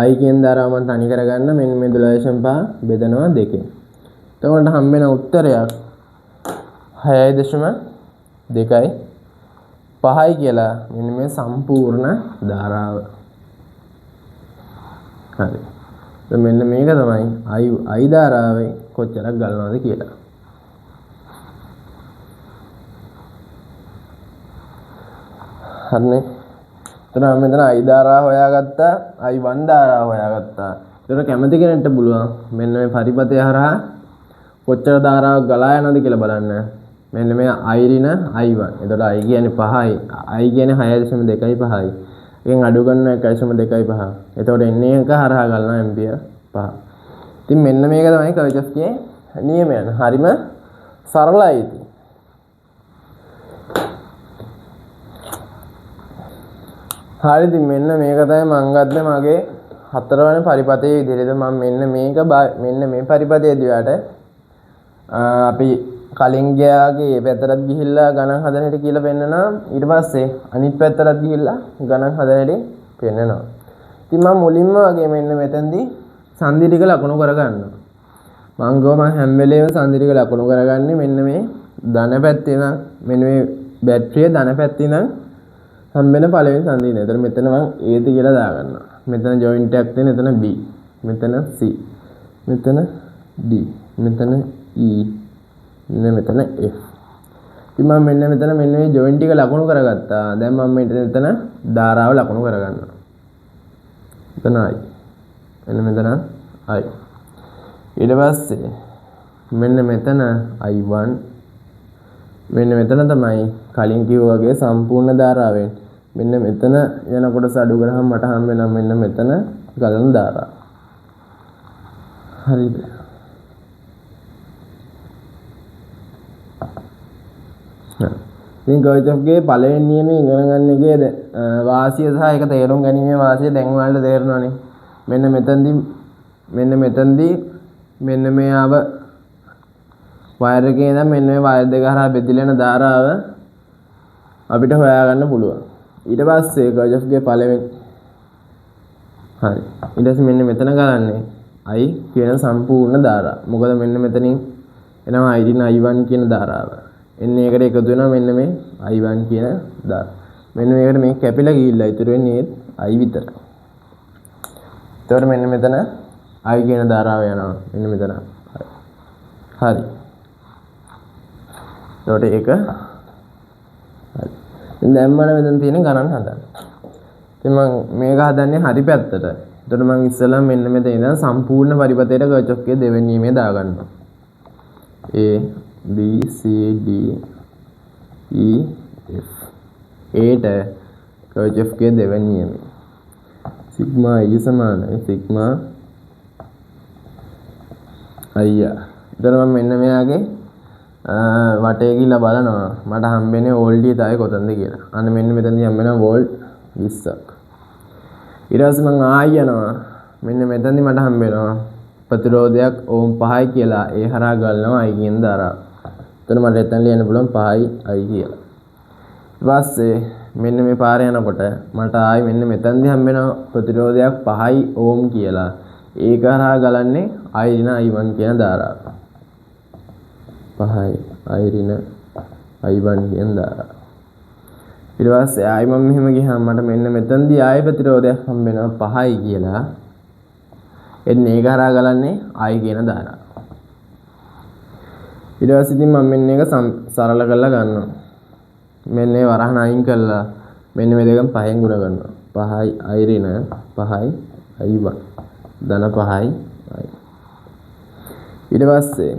S1: i කියන ධාරාව මම තනි කරගන්න මෙන්න මේ 12.5 බෙදනවා 2කින්. එතකොට හම්බ වෙන උත්තරයක් 6.2යි 5යි කියලා මෙන්න මේ සම්පූර්ණ ධාරාව. හරි. දැන් මෙන්න මේක තමයි i ධාරාවේ කොච්චරක් ගලනවද කියලා. හරිනේ. එතන මම මෙතන i ධාරාව හොයාගත්තා, i1 ධාරාව හොයාගත්තා. ඒතර කැමති කෙනෙක්ට පුළුවන් මෙන්න මේ පරිපථය හරහා කොච්චර ධාරාවක් ගලා යනවද කියලා බලන්න. මෙන්න මේ i ඍණ i1. එතකොට i කියන්නේ 5යි. i කියන්නේ 6.25යි. එකෙන් අඩු ගන්න 1.25. එතකොට එන්නේ එක හරහා ගලනවා ඇම්පියර් 5. ඉතින් මෙන්න මේක තමයි කර්චොෆ්ගේ නියමයන්. හරිම සරලයි ඉතින්. හරි ඉතින් මෙන්න මේක තමයි මම ගත්තේ මගේ හතරවෙනි පරිපථයේ විදිහට. මම මෙන්න මේ පරිපථයේ දිවට අපි කලින් ගියාගේ පැත්තටත් ගිහිල්ලා ගණන් හදන හැටි කියලා පෙන්නනවා. ඊට පස්සේ අනිත් පැත්තටත් ගිහිල්ලා ගණන් හදන හැටි පෙන්නනවා. ඉතින් මම මුලින්ම වගේ මෙන්න මෙතනදී සංදි ටික ලකුණු කරගන්නවා. මම ගොම හැම වෙලේම සංදි ටික ලකුණු කරගන්නේ මෙන්න මේ ධන පැත්තේ නම් මෙන්න මේ බැටරිය ධන පැත්තේ නම් හම්බෙන පළවෙනි සංදි නේ. ඒතර මෙතන මම A කියලා දාගන්නවා. මෙතන ජොයින්ට් එකක් තියෙන එතන B. මෙතන C. මෙතන D. මෙතන E. මෙතන F. ඉතින් මම මෙන්න මෙතන මෙන්න මේ ජොයින්ට් එක ලකුණු කරගත්තා. දැන් මම මෙතන ධාරාව ලකුණු කරගන්නවා. මෙතන I. මෙතන I. ඊට පස්සේ මෙන්න මෙතන I1. මෙන්න මෙතන තමයි කලින් කිව්වා වගේ සම්පූර්ණ ධාරාවෙන් මෙන්න මෙතන යන කොටස අඩු කරාම මට හම්බ වෙනවා මෙන්න මෙතන ගලන ධාරාව. හරිද? ඉතින් කර්චොෆ්ගේ පළවෙනි නියමයේ ඉගෙන ගන්න එකේ වාසිය සහ ඒක තේරුම් ගැනීමේ වාසිය දැන් ඔයාලට තේරෙනවනේ. මෙන්න මෙතනදී මෙන්න මේ ආව වයර් එකේ ඉඳන් මෙන්න මේ වයර් දෙක හරහා බෙදිලා යන ධාරාව අපිට හොයාගන්න පුළුවන්. ඊට පස්සේ කර්චොෆ්ගේ පළවෙනි හරි. ඊට පස්සේ මෙන්න මෙතන ගලන්නේ I කියන සම්පූර්ණ ධාරාව. මොකද මෙන්න මෙතනින් එනවා I ඍණ I1 කියන ධාරාව. එන්නේ ඒකට එකතු වෙනවා මෙන්න මේ I1 කියන ධාරාව. මෙන්න මේකට මේ කැපිලා ගිහිල්ලා ඉතුරු වෙන්නේ I විතරයි. ඒතකොට මෙන්න මෙතන I කියන ධාරාව යනවා. මෙන්න මෙතන. හරි. ඒකට ඒක හරි. දැන් මම මෙතන තියෙන ගණන් හදන්න. ඉතින් මම මේක හදන්නේ හරි පැත්තට. එතකොට මම ඉස්සෙල්ලා මෙන්න මෙතන ඉඳන් සම්පූර්ණ පරිපථයට කර්චොෆ්ගේ දෙවෙනි නියමය දාගන්නවා. A B C D E F. ඒට කර්චොෆ්ගේ දෙවෙනි නියමය. සිග්මා E සමානයි සිග්මා I. එතන මම මෙන්න මෙයාගේ වටේ ගිහලා බලනවා මට හම්බෙන්නේ වෝල්ට්ය තවයි කොතනද කියලා. අන්න මෙන්න මෙතනදී හම්බෙනවා වෝල්ට් 20ක්. ඊට පස්සේ මම ආයෙ යනවා මෙන්න මෙතනදී මට හම්බෙනවා ප්‍රතිරෝධයක් ඕම් 5යි කියලා ඒ හරහා ගලනවා I කියන ධාරාව. එතන මට එතන ලියන්න පුළුවන් 5යි I කියලා. ඊට පස්සේ මෙන්න මේ පාරේ යනකොට මට ආයෙ මෙන්න මෙතනදී හම්බෙනවා ප්‍රතිරෝධයක් 5යි ඕම් කියලා. ඒක හරහා ගලන්නේ I ඍණ I1 කියන ධාරාව. 5යි I ඍණ I1 කියන ධාරාව. ඊට පස්සේ ආයෙ මම මෙහෙම ගියාම මට මෙන්න මෙතනදී ආයෙ ප්‍රතිරෝධයක් හම්බ වෙනවා 5යි කියලා. එන්නේ ඒක හරහා ගලන්නේ I කියන ධාරාව. ඊට පස්සේ ඉතින් මම මෙන්න එක සරල කරලා ගන්නවා. මෙන්න මේ වරහන අයින් කරලා මෙන්න මේ දෙකම 5ෙන් ගුණ කරනවා. 5යි I ඍණ 5යි I1 ධන 5යි I. ඊට පස්සේ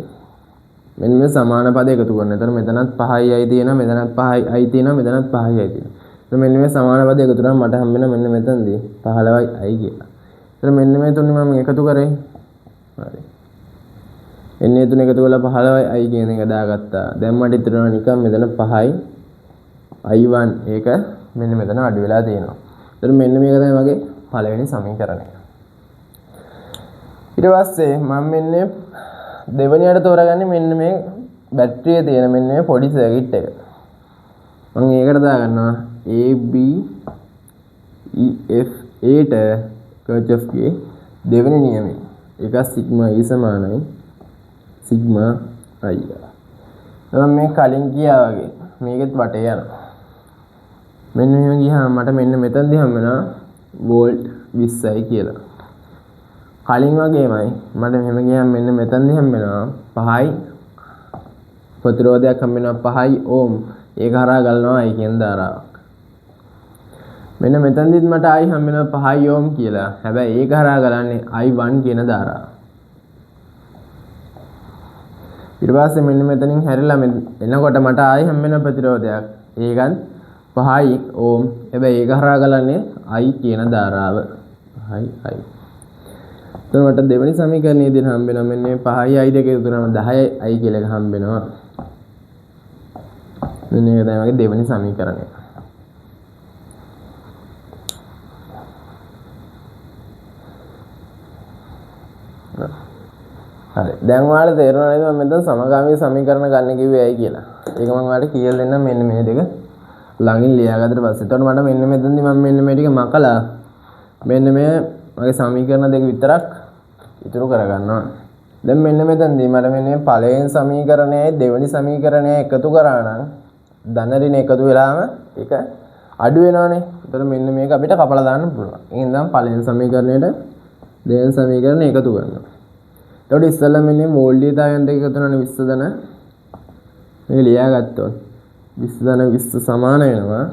S1: මෙන්න මේ සමාන පද එකතු කරනවා. එතන මෙතනත් 5යි I තියෙනවා, මෙතනත් 5යි I තියෙනවා, මෙතනත් 5යි I තියෙනවා. එතකොට මෙන්න මේ සමාන පද එකතු කරාම මට හම්බ වෙනවා මෙන්න මෙතනදී 15යි කියලා. එතකොට මෙන්න මේ තුනේ මම එකතු කරේ. හරි. එන්නේ තුන එකතු කරලා 15යි කියන එක දාගත්තා. දැන් මට ඉතුරුනා නිකන් මෙතන 5යි i1 ඒක මෙන්න මෙතන අඩු වෙලා තියෙනවා. එතකොට මෙන්න මේක තමයි මගේ පළවෙනි සමීකරණය. ඊට පස්සේ මම මෙන්න දෙවෙනියට තෝරාගන්නේ මෙන්න මේ බැටරියේ තියෙන මෙන්න මේ පොඩි සර්කිට් එක. මම ඒකට දාගන්නවා AB EF A ට Kirchhoffගේ දෙවෙනි නියමය. ඒක සිග්මා E සමානයි සිග්මා I. මම මේ කලින් කියා වගේ මේකෙත් වටේ යනවා. මෙන්න මෙහෙම ගියාම මට මෙන්න මෙතනදී හම් වෙනවා වෝල්ට් 20යි කියලා. කලින් වගේමයි මට මෙහෙම ගියාම මෙන්න මෙතනදී හම් වෙනවා 5යි ප්‍රතිරෝධයක් හම් වෙනවා 5යි ඕම්. ඒක හරහා ගලනවා I කියන ධාරාවක්. මෙන්න මෙතනදිත් මට I හම් වෙනවා 5යි ඕම් කියලා. හැබැයි ඒක හරහා ගලන්නේ I1 කියන ධාරාව. ඊට පස්සේ මෙන්න මෙතනින් හැරිලා එනකොට මට I හම් වෙන ප්‍රතිරෝධයක්. ඒකත් 5යි ඕම්. හැබැයි ඒක හරහා ගලන්නේ I කියන ධාරාව. 5යි I. එතකොට දෙවෙනි සමීකරණයේ දින හම්බ වෙනවා මෙන්න මේ 5යි I දෙක එකතු කරාම 10යි I කියලා එක හම්බ වෙනවා. මෙන්න ඒක තමයි මගේ දෙවෙනි සමීකරණය. හරි. දැන් ඔයාලට තේරුණා නේද මම මෙතන සමගාමී සමීකරණ ගන්න කිව්වේ ඇයි කියලා. ඒක මම ඔයාලට කියලා දෙන්නම් මෙන්න මේ දෙක ළඟින් ලියාගත්තට පස්සේ. එතකොට මට මෙන්න මෙතනදී මම මෙන්න මේ ටික මකලා මෙන්න මේ මගේ සමීකරණ දෙක විතරක් ඉතුරු කරගන්නවා. දැන් මෙන්න මෙතනදී මට මෙන්න මේ පළවෙනි සමීකරණයයි දෙවෙනි සමීකරණයයි එකතු කරා නම් ධන ඍණ එකතු වෙලාම ඒක අඩු වෙනවනේ. එතකොට මෙන්න මේක අපිට කපලා දාන්න පුළුවන්. එහෙනම් පළවෙනි සමීකරණයට දෙවෙනි සමීකරණය එකතු කරනවා. එතකොට ඉස්සෙල්ලා මෙන්න මූල්‍යතාවයන් දෙක එකතු කරන 20 ධන මේක ලියාගත්තොත් 20 ධන 20 සමාන වෙනවා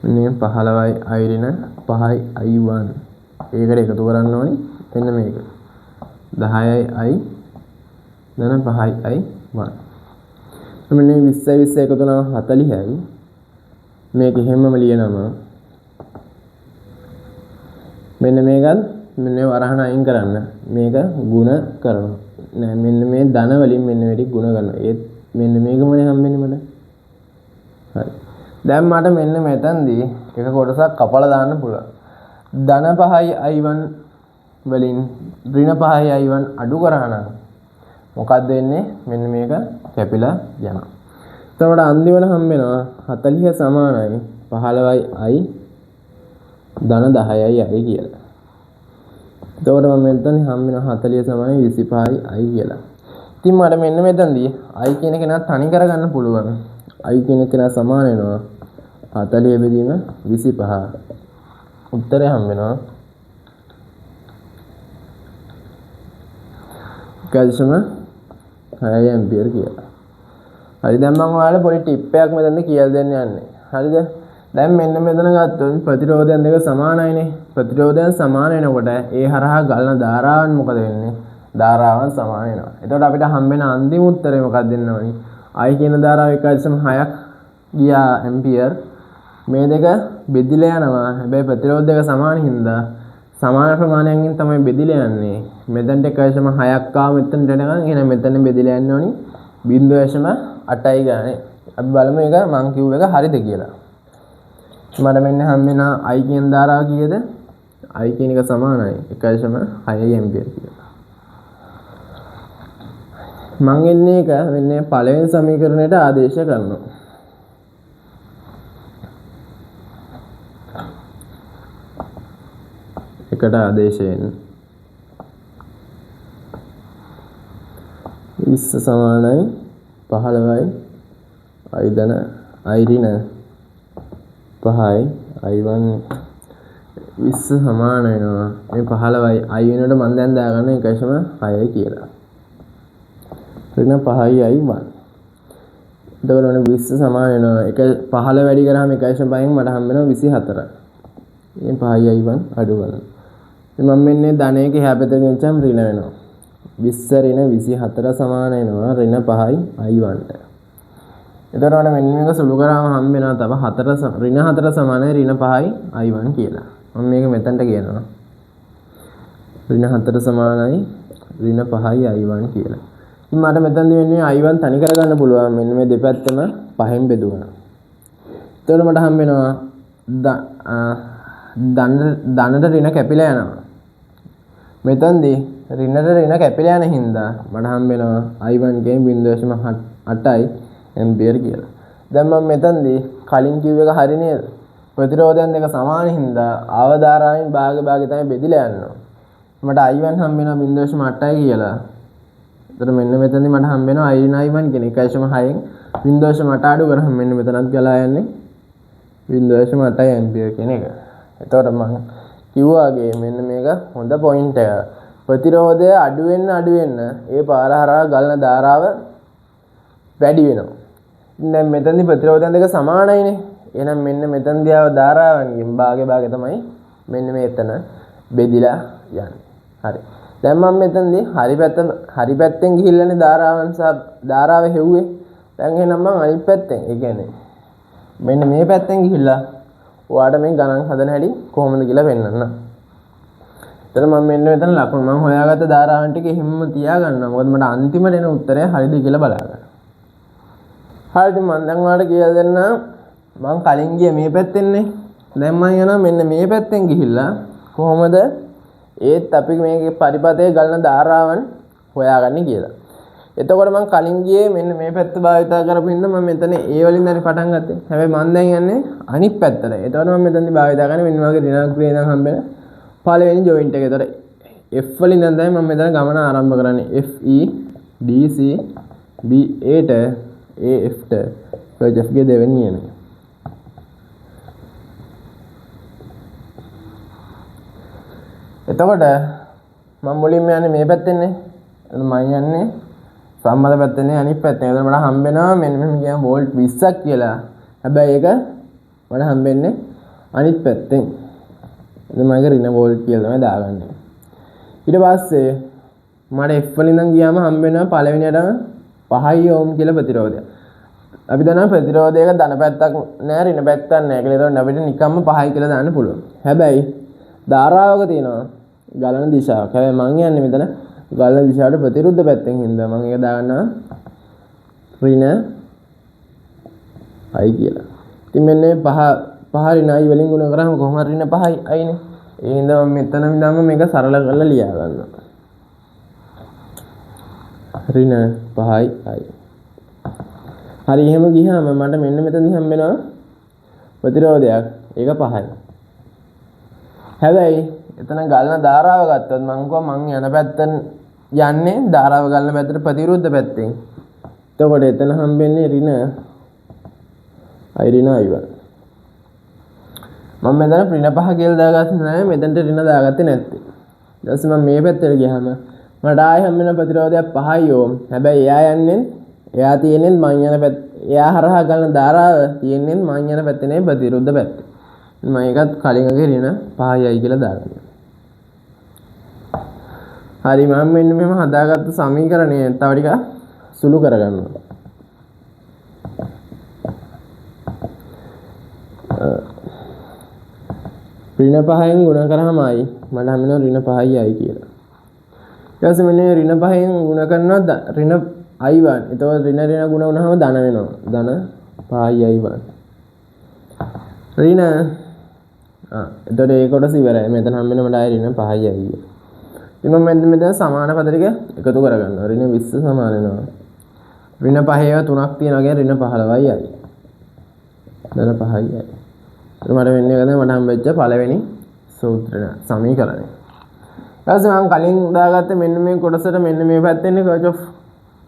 S1: මෙන්න 15යි I ඍණ 5යි I1. ඒකට එකතු කරන්න ඕනේ මෙන්න මේක 10යි I ධන 5යි I1. මෙන්න 20යි 20 එකතු කරනවා 40යි. මේක එහෙමම ලියනවා මෙන්න මේකත් මෙන්න වරහන අයින් කරන්න මේක ಗುಣ කරනවා නෑ මෙන්න මේ ධන වලින් මෙන්න මේ ටික ಗುಣ කරනවා ඒත් මෙන්න මේකමනේ හම්බෙන්නේ මට. හරි. දැන් මට මෙන්න මෙතනදී එක කොටසක් කපලා දාන්න පුළුවන්. ධන 5යි I1 වලින් ඍණ 5යි I1 අඩු කරා නම් මොකක්ද වෙන්නේ? මෙන්න මේක කැපිලා යනවා. එතකොට අන්තිමට හම්බ වෙනවා 40 සමානයි 15යි I ධන 10යි I කියලා. එතකොට මම මෙතන හම්බ වෙනවා 40 සමානයි 25යි I කියලා. ඉතින් මට මෙන්න මෙතනදී I කියන කෙනා තනි කරගන්න පුළුවන්. I කියන කෙනා සමාන වෙනවා 40 බෙදීම 25. උත්තරය හම්බ වෙනවා 1.6 ඇම්පියර් කියලා. හරි දැන් මම ඔයාලට පොඩි ටිප් එකක් මෙතනදී කියලා දෙන්න යන්නේ. හරිද? දැන් මෙන්න මෙතන ගත්තොත් ප්‍රතිරෝධයන් දෙක සමානයිනේ. ප්‍රතිරෝධයන් සමාන වෙනකොට ඒ හරහා ගලන ධාරාවන් මොකද වෙන්නේ? ධාරාවන් සමාන වෙනවා. එතකොට අපිට හම්බෙන අන්තිම උත්තරේ මොකක්ද දෙන්න ඕනි? I කියන ධාරාව 1.6ක් ගියා ඇම්පියර්. මේ දෙක බෙදිලා යනවා. හැබැයි ප්‍රතිරෝධ දෙක සමාන හින්දා සමාන ප්‍රමාණයන්ගෙන් තමයි බෙදිලා යන්නේ. මෙතනට 1.6ක් ආව මෙතනට එනකන් එහෙනම් මෙතන බෙදිලා යන්න ඕනි 0.8යි ගානේ. අපි බලමු ඒක මං කිව්ව එක හරිද කියලා. මට මෙන්න හම් වෙන I කියන ධාරාව කීයද? I කියන එක සමානයි 1.6 ඇම්පියර් කියලා. මං එන්නේ එක මෙන්න පළවෙනි සමීකරණයට ආදේශ කරනවා. එකට ආදේශයෙන් 20 සමානයි 15යි I ධන I ඍණ 5යි I1 20 සමාන වෙනවා මේ 15යි I වෙනකොට මම දැන් දාගන්න 1.6යි කියලා. ඍණ 5යි I1. එතකොට ඔන්න 20 සමාන වෙනවා 15 වැඩි කරාම 1.5න් මට හම්බ වෙනවා 24. මේ 5යි I1 අඩු කරනවා. මම මෙන්නේ ධනයක එහා පැත්තට ගෙනිච්චාම ඍණ වෙනවා. 20 ඍණ 24 සමාන වෙනවා ඍණ 5යි I1ට. එතකොට මට මෙන්න මේක සුළු කරාම හම්බ වෙනවා තව 4 ඍණ 4 සමානයි ඍණ 5යි i1 කියලා. මම මේක මෙතනට කියනවා. ඍණ 4 සමානයි ඍණ 5යි i1 කියලා. ඉතින් මට මෙතනදී වෙන්නේ i1 තනි කරගන්න පුළුවන්. මෙන්න මේ දෙපැත්තම 5න් බෙදුවා. එතකොට මට හම්බ වෙනවා ධනට ඍණ කැපිලා යනවා. මෙතනදී ඍණට ඍණ කැපිලා යන හින්දා මට හම්බ වෙනවා i1 ගේ 0.8යි ඇම්පියර් කියලා. දැන් මම මෙතනදී කලින් කිව්ව එක හරි නේද? ප්‍රතිරෝධයන් දෙක සමාන හින්දා ආවදාරාවෙන් භාග තමයි බෙදිලා යනවා. මට i1 හම්බ වෙනවා 0.8යි කියලා. එතකොට මෙන්න මෙතනදී මට හම්බ වෙනවා i1 කියන 1.6න් 0.8 අඩු කරාම මෙන්න මෙතනත් ගලා යන්නේ 0.8යි ඇම්පියර් කියන එක. එතකොට මම කිව්වාගේ මෙන්න මේක හොඳ පොයින්ට් එක. ප්‍රතිරෝධය අඩු වෙන්න ඒ පාර හරහා ගලන ධාරාව වැඩි වෙනවා. දැන් මෙතනදී ප්‍රතිරෝධයන් දෙක සමානයිනේ. එහෙනම් මෙන්න මෙතනදී ආව ධාරාවන්ගෙන් භාගේ තමයි මෙන්න මෙතන බෙදිලා යන්නේ. හරි. දැන් මම මෙතනදී හරි පැත්තෙන් ගිහිල්ලානේ ධාරාවන් සහ ධාරාව හෙව්වේ. දැන් එහෙනම් මම අනිත් පැත්තෙන්, ඒ කියන්නේ මෙන්න මේ පැත්තෙන් ගිහිල්ලා ඔයාලට මේ ගණන් හදන හැටි කොහොමද කියලා පෙන්නන්න. එතන මම මෙන්න මෙතන ලකුණු මම හොයාගත්ත ධාරාවන් ටික එහෙමම තියාගන්නවා. මොකද මට අන්තිමට එන උත්තරය හරිද කියලා බලන්න. හරිද මම දැන් ඔයාලට කියලා දෙන්න. මම කලින් ගියේ මේ පැත්තෙන්නේ. දැන් මම යනවා මෙන්න මේ පැත්තෙන් ගිහිල්ලා කොහොමද ඒත් අපි මේකේ පරිපතේ ගලන ධාරාවන් හොයාගන්නේ කියලා. එතකොට මම කලින් ගියේ මෙන්න මේ පැත්ත භාවිත කරපු හින්දා මම මෙතන ඒ වලින් දැන් පටන් ගත්තේ. හැබැයි මම දැන් යන්නේ අනිත් පැත්තට. එතකොට මම මෙතනදී භාවිත කරන්නේ මෙන්න වගේ ඍණාත්මක වේදන් හම්බෙන පළවෙනි ජොයින්ට් එක. එතකොට F වලින් දැන් තමයි මම මෙතන ගමන ආරම්භ කරන්නේ. FE DC BA ට AF ට Kirchhoff ගේ දෙවෙනි නියමය. එතකොට මම මුලින්ම යන්නේ මේ පැත්තෙන්නේ. මම යන්නේ සම්මත පැත්තෙන්නේ අනිත් පැත්තෙන්. එතකොට මට හම්බ වෙනවා මෙන්න මෙහෙම කියන වෝල්ට් 20ක් කියලා. හැබැයි ඒක මට හම්බෙන්නේ අනිත් පැත්තෙන්. එතන මම ඒක ඍණ වෝල්ට් කියලා තමයි දාගන්නේ. ඊට පස්සේ මට F වලින් ඉඳන් ගියාම හම්බ වෙනවා පළවෙනියටම 5 ඕම් කියලා ප්‍රතිරෝධය. අපි දන්නවා ප්‍රතිරෝධයක ධන පැත්තක් නෑ ඍණ පැත්තක් නෑ කියලා. ඒතකොට අපිට නිකම්ම 5යි කියලා දාන්න පුළුවන්. හැබැයි ධාරාවක තියෙනවා ගලන දිශාවක්. හැබැයි මම යන්නේ මෙතන ගලන දිශාවට ප්‍රතිරුද්ධ පැත්තෙන් හින්දා මම ඒක දාගන්නවා ඍණ i කියලා. ඉතින් මෙන්න පහ ඍණ i වලින් ගුණ කරාම කොහොම හරි ඍණ 5යි iනේ. ඒ හින්දා මම මෙතන ඉඳන්ම මේක සරල කරලා ලියා ගන්නවා. ඍණ 5යි i. හරි එහෙම ගියාම මට මෙන්න මෙතනදී හම්බ වෙනවා ප්‍රතිරෝධයක්. ඒක 5යි. හැබැයි එතන ගලන ධාරාව ගත්තොත් මම කිව්වා මං යන පැත්තෙන් යන්නේ ධාරාව ගලන පැත්තට ප්‍රතිවිරුද්ධ පැත්තෙන්. එතකොට එතන හම්බෙන්නේ ඍණ i i1. මම මෙතන ඍණ 5 කියලා දාගත්තේ නැහැ. මෙතනට ඍණ දාගත්තේ නැත්තේ. ඊට පස්සේ මම මේ පැත්තට ගියාම මට ආයෙ හම්බ වෙන ප්‍රතිරෝධයක් 5යි ඕම්. හැබැයි එයා තියෙන්නේ මං යන පැත්ත. එයා හරහා ගලන ධාරාව තියෙන්නේ මං යන පැත්තේ නෙවෙයි ප්‍රතිවිරුද්ධ පැත්තේ. මම ඒකත් කලින් අගේ ඍණ 5යි කියලා දාගන්නවා. හරි මම මෙන්න මෙහෙම හදාගත්ත සමීකරණය තව ටික සුළු කරගන්නවා. ඍණ 5න් ගුණ කරාමයි මට හම්බ වෙනවා ඍණ 5යි කියලා. ඊට පස්සේ මෙන්න ඍණ 5න් ගුණ කරනවා ඍණ i1. එතකොට ඍණ ගුණ වුණාම ධන වෙනවා. ධන 5යි i1. ඍණ එතකොට ඒ කොටස ඉවරයි. මෙතන හම්බ වෙන මට ආයෙ ඍණ 5යි කියලා. ඉතින් මම මෙතන සමාන පද ටික එකතු කරගන්නවා. ඍණ 20 සමාන වෙනවා. ඍණ 5 ඒවා තුනක් තියෙනවා කියන්නේ ඍණ 15යි. ධන 5යි. මට වෙන්නේ මොකද මට හම්බෙච්ච පළවෙනි සූත්‍රය සමීකරණය. ඊට පස්සේ මම කලින් දාගත්තේ මෙන්න මේ කොටසට මෙන්න මේ පැත්තෙන්නේ Kirchhoff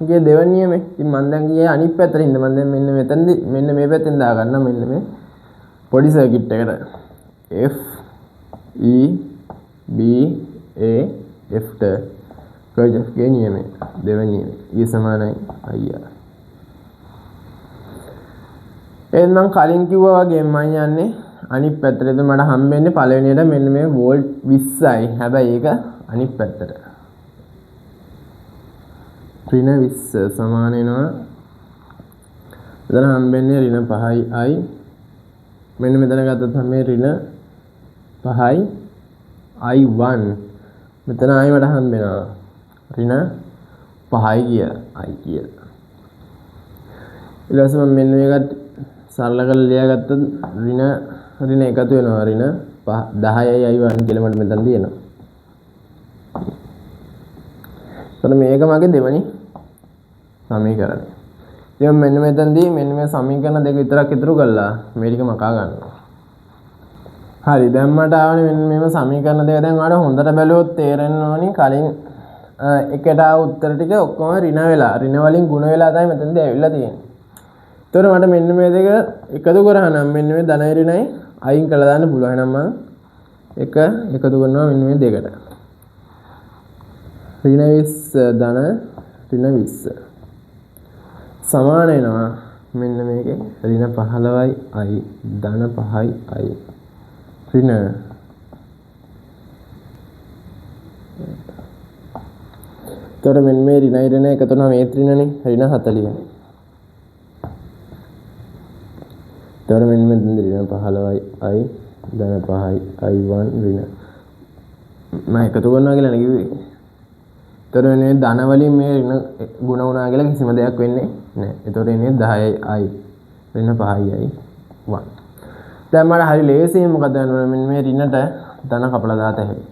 S1: ගේ දෙවෙනි නියමය. ඉතින් මම දැන් ගියේ අනිත් පැත්තට ඉන්න. මම දැන් මෙන්න මෙතනදී මෙන්න මේ පැත්තෙන් දාගන්නවා මෙන්න මේ පොඩි සර්කිට් එකට. F E B A F ට Kirchhoff ගේ නියමය දෙවෙනි නියමය. E සමානයි IR. එහෙනම් මම කලින් කිව්වා වගේ මම යන්නේ අනිත් පැත්තට. එතකොට මට හම්බෙන්නේ පළවෙනියට මෙන්න මේ වෝල්ට් 20යි. හැබැයි ඒක අනිත් පැත්තට. ඍණ 20 සමාන වෙනවා මෙතන හම්බෙන්නේ ඍණ 5යි i. මෙන්න මෙතන ගත්තොත් මේ ඍණ 5යි i1. මෙතන i මට හම්බෙනවා ඍණ 5යි කියලා i කියලා. ඊට පස්සේ මම මෙන්න මේකට සරල කරලා ලියාගත්තොත් ඍණ එකතු වෙනවා ඍණ 10යි i1 කියලා මට මෙතන තියෙනවා. එතකොට මේක මගේ දෙවෙනි සමීකරණය. ඉතින් මෙන්න මෙතනදී මෙන්න මේ සමීකරණ දෙක විතරක් ඉතුරු කරලා මේ ටික මකා ගන්නවා. හරි දැන් මට ආවනේ මෙන්න මේව සමීකරණ දෙක. දැන් ඔයාලා හොඳට බැලුවොත් තේරෙන්න ඕනි කලින් එකට ආව උත්තර ටික ඔක්කොම ඍණ වෙලා ඍණ වලින් ಗುಣ වෙලා තමයි මෙතනදී ඇවිල්ලා තියෙන්නේ. ඒතකොට මට මෙන්න මේ දෙක එකතු කරා නම් මෙන්න මේ ධන ඍණයි අයින් කළා දාන්න පුළුවන්. එහෙනම් මම එක එකතු කරනවා මෙන්න මේ දෙකට. ඍණ 20 ධන ඍණ 20 සමාන වෙනවා මෙන්න මේකේ ඍණ 15යි i ධන 5යි i ඍණ තොර මෙන්න මේ ඍණ එකතු කරනවා මේ ඍණනේ ඍණ 40යි. තොර මෙන්න මේ ඍණ 15යි i ධන 5යි i1 ඍණ මම එකතු කරනවා කියලා නේ කිව්වේ. තොර මේ ධන වලින් මේ ඍණ ගුණ වුණා කියලා කිසිම දෙයක් වෙන්නේ නැහැ. ඒතකොට එන්නේ 10යි i ඍණ 5යි i 1. දැන් මට හරි ලේසියෙන් මොකද වෙන්නේ මෙන්න මේ ඍණට ධන කපලා දාත හැකියි.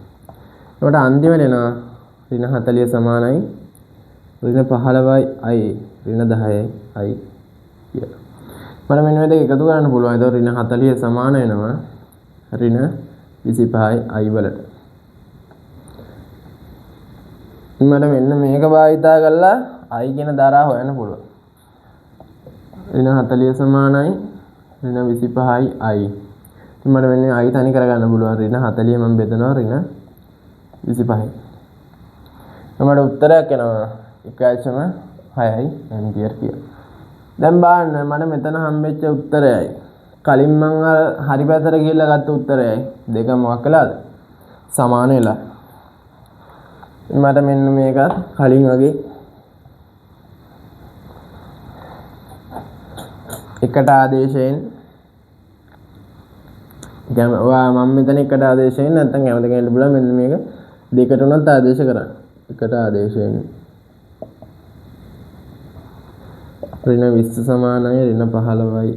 S1: ඒකට අන්තිමට එනවා ඍණ 40 සමානයි ඍණ 15යි i ඍණ 10යි i කියලා. මට මෙන්න මේ දෙක එකතු කරන්න පුළුවන්. ඒතකොට ඍණ 40 සමාන වෙනවා ඍණ 25යි i වලට. මට මෙන්න මේක භාවිතා කරලා i කියන ධාරාව හොයන්න පුළුවන්. ඍණ 40 සමානයි ඍණ 25යි i. මට මෙන්න i තනි කරගන්න පුළුවන්. ඍණ 40 මම බෙදනවා ඍණ 25යි. මට උත්තරයක් එනවා 1.6යි ඇම්පියර් කියලා. දැන් බලන්න මට මෙතන හම්බෙච්ච උත්තරයයි කලින් මම හරි පැත්තට ගිහිල්ලා ගත්ත උත්තරයයි දෙක මොකක් කළාද? සමාන වෙලා. මට මෙන්න මේක කලින් වගේ එකට ආදේශයෙන් මම මෙතන එකට ආදේශයෙන් නැත්නම් කැමති කෙනෙකුට බලන්න මෙන්න මේක දෙකට උනත් ආදේශ කරන්න. එකට ආදේශයෙන් ඍණ 20 සමානයි ඍණ 15යි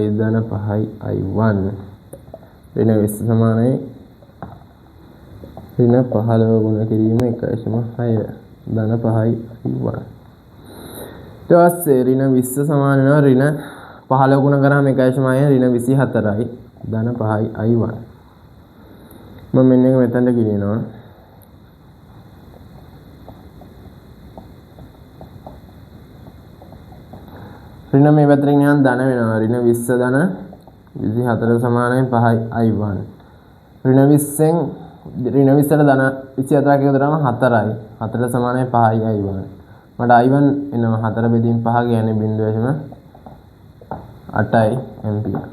S1: i ධන 5යි i1 ඍණ 20 සමානයි ඍණ 15 ගුණ කිරීම 1.6 ධන 5යි i1. ඊට පස්සේ ඍණ 20 සමාන වෙනවා ඍණ 15 ගුණ කරාම 1.6 ඍණ 24යි ධන 5යි i1. මම මෙන්න එක මෙතනට ගෙනියනවා. ඍණ මේ පැත්තට ගෙනියන ධන වෙනවා ඍණ 20 ධන 24 සමානයි 5යි i1. ඍණ 20ෙන් ඍණ 20ට ධන 24ක් එකතු කරාම 4යි 4ට සමානයි 5යි i1. මට i1 එනවා 4 බෙදීම 5 කියන්නේ 0.8යි ඇම්පියර්.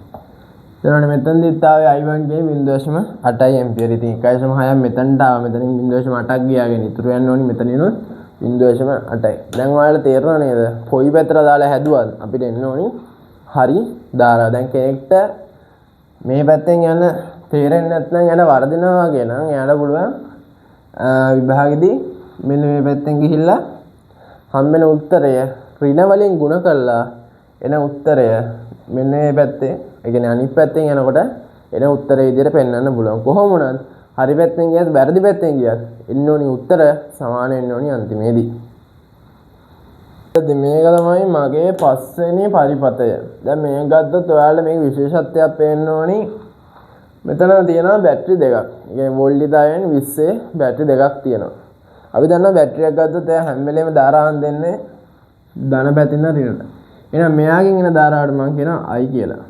S1: එතකොට මෙතනදිත් ආවේ i1 කියන්නේ 0.8යි ඇම්පියර්. ඉතින් 1.6ක් මෙතනට ආවා. මෙතනින් 0.8ක් ගියාගෙන ඉතුරු යන්න ඕනි මෙතන එනවා 0.8යි. දැන් ඔයාලට තේරෙනව නේද? කොයි පැත්තට දාලා හැදුවද අපිට එන්න ඕනි හරි ධාරාව. දැන් කෙනෙක්ට මේ පැත්තෙන් යන තේරෙන්නේ නැත්නම් එයාලා වර්ධිනවා වගේ නම් එයාලා පුළුවන් විභාගෙදී මෙන්න මේ පැත්තෙන් ගිහිල්ලා හම්බෙන උත්තරය ඍණ වලින් ගුණ කරලා එන උත්තරය මෙන්න මේ පැත්තේ ඒ කියන්නේ අනිත් පැත්තෙන් යනකොට එන උත්තරය විදිහට පෙන්වන්න පුළුවන්. කොහොම වුණත් හරි පැත්තෙන් ගියත් වැරදි පැත්තෙන් ගියත් එන්න ඕනි උත්තර සමාන වෙන්න ඕනි අන්තිමේදී. මේක තමයි මගේ පස්වෙනි පරිපතය. දැන් මේක ගත්තොත් ඔයාලට මේක විශේෂත්වයක් පේන්න ඕනි. මෙතන තියෙනවා බැටරි දෙකක්. ඒ කියන්නේ වෝල්ට්ජ් 20 බැටරි දෙකක් තියෙනවා. අපි දන්නවා බැටරියක් ගත්තොත් එයා හැම වෙලේම ධාරාවන් දෙන්නේ ධන පැතින ඍණට. එහෙනම් මෙයාගෙන් එන ධාරාවට මම කියනවා i කියලා.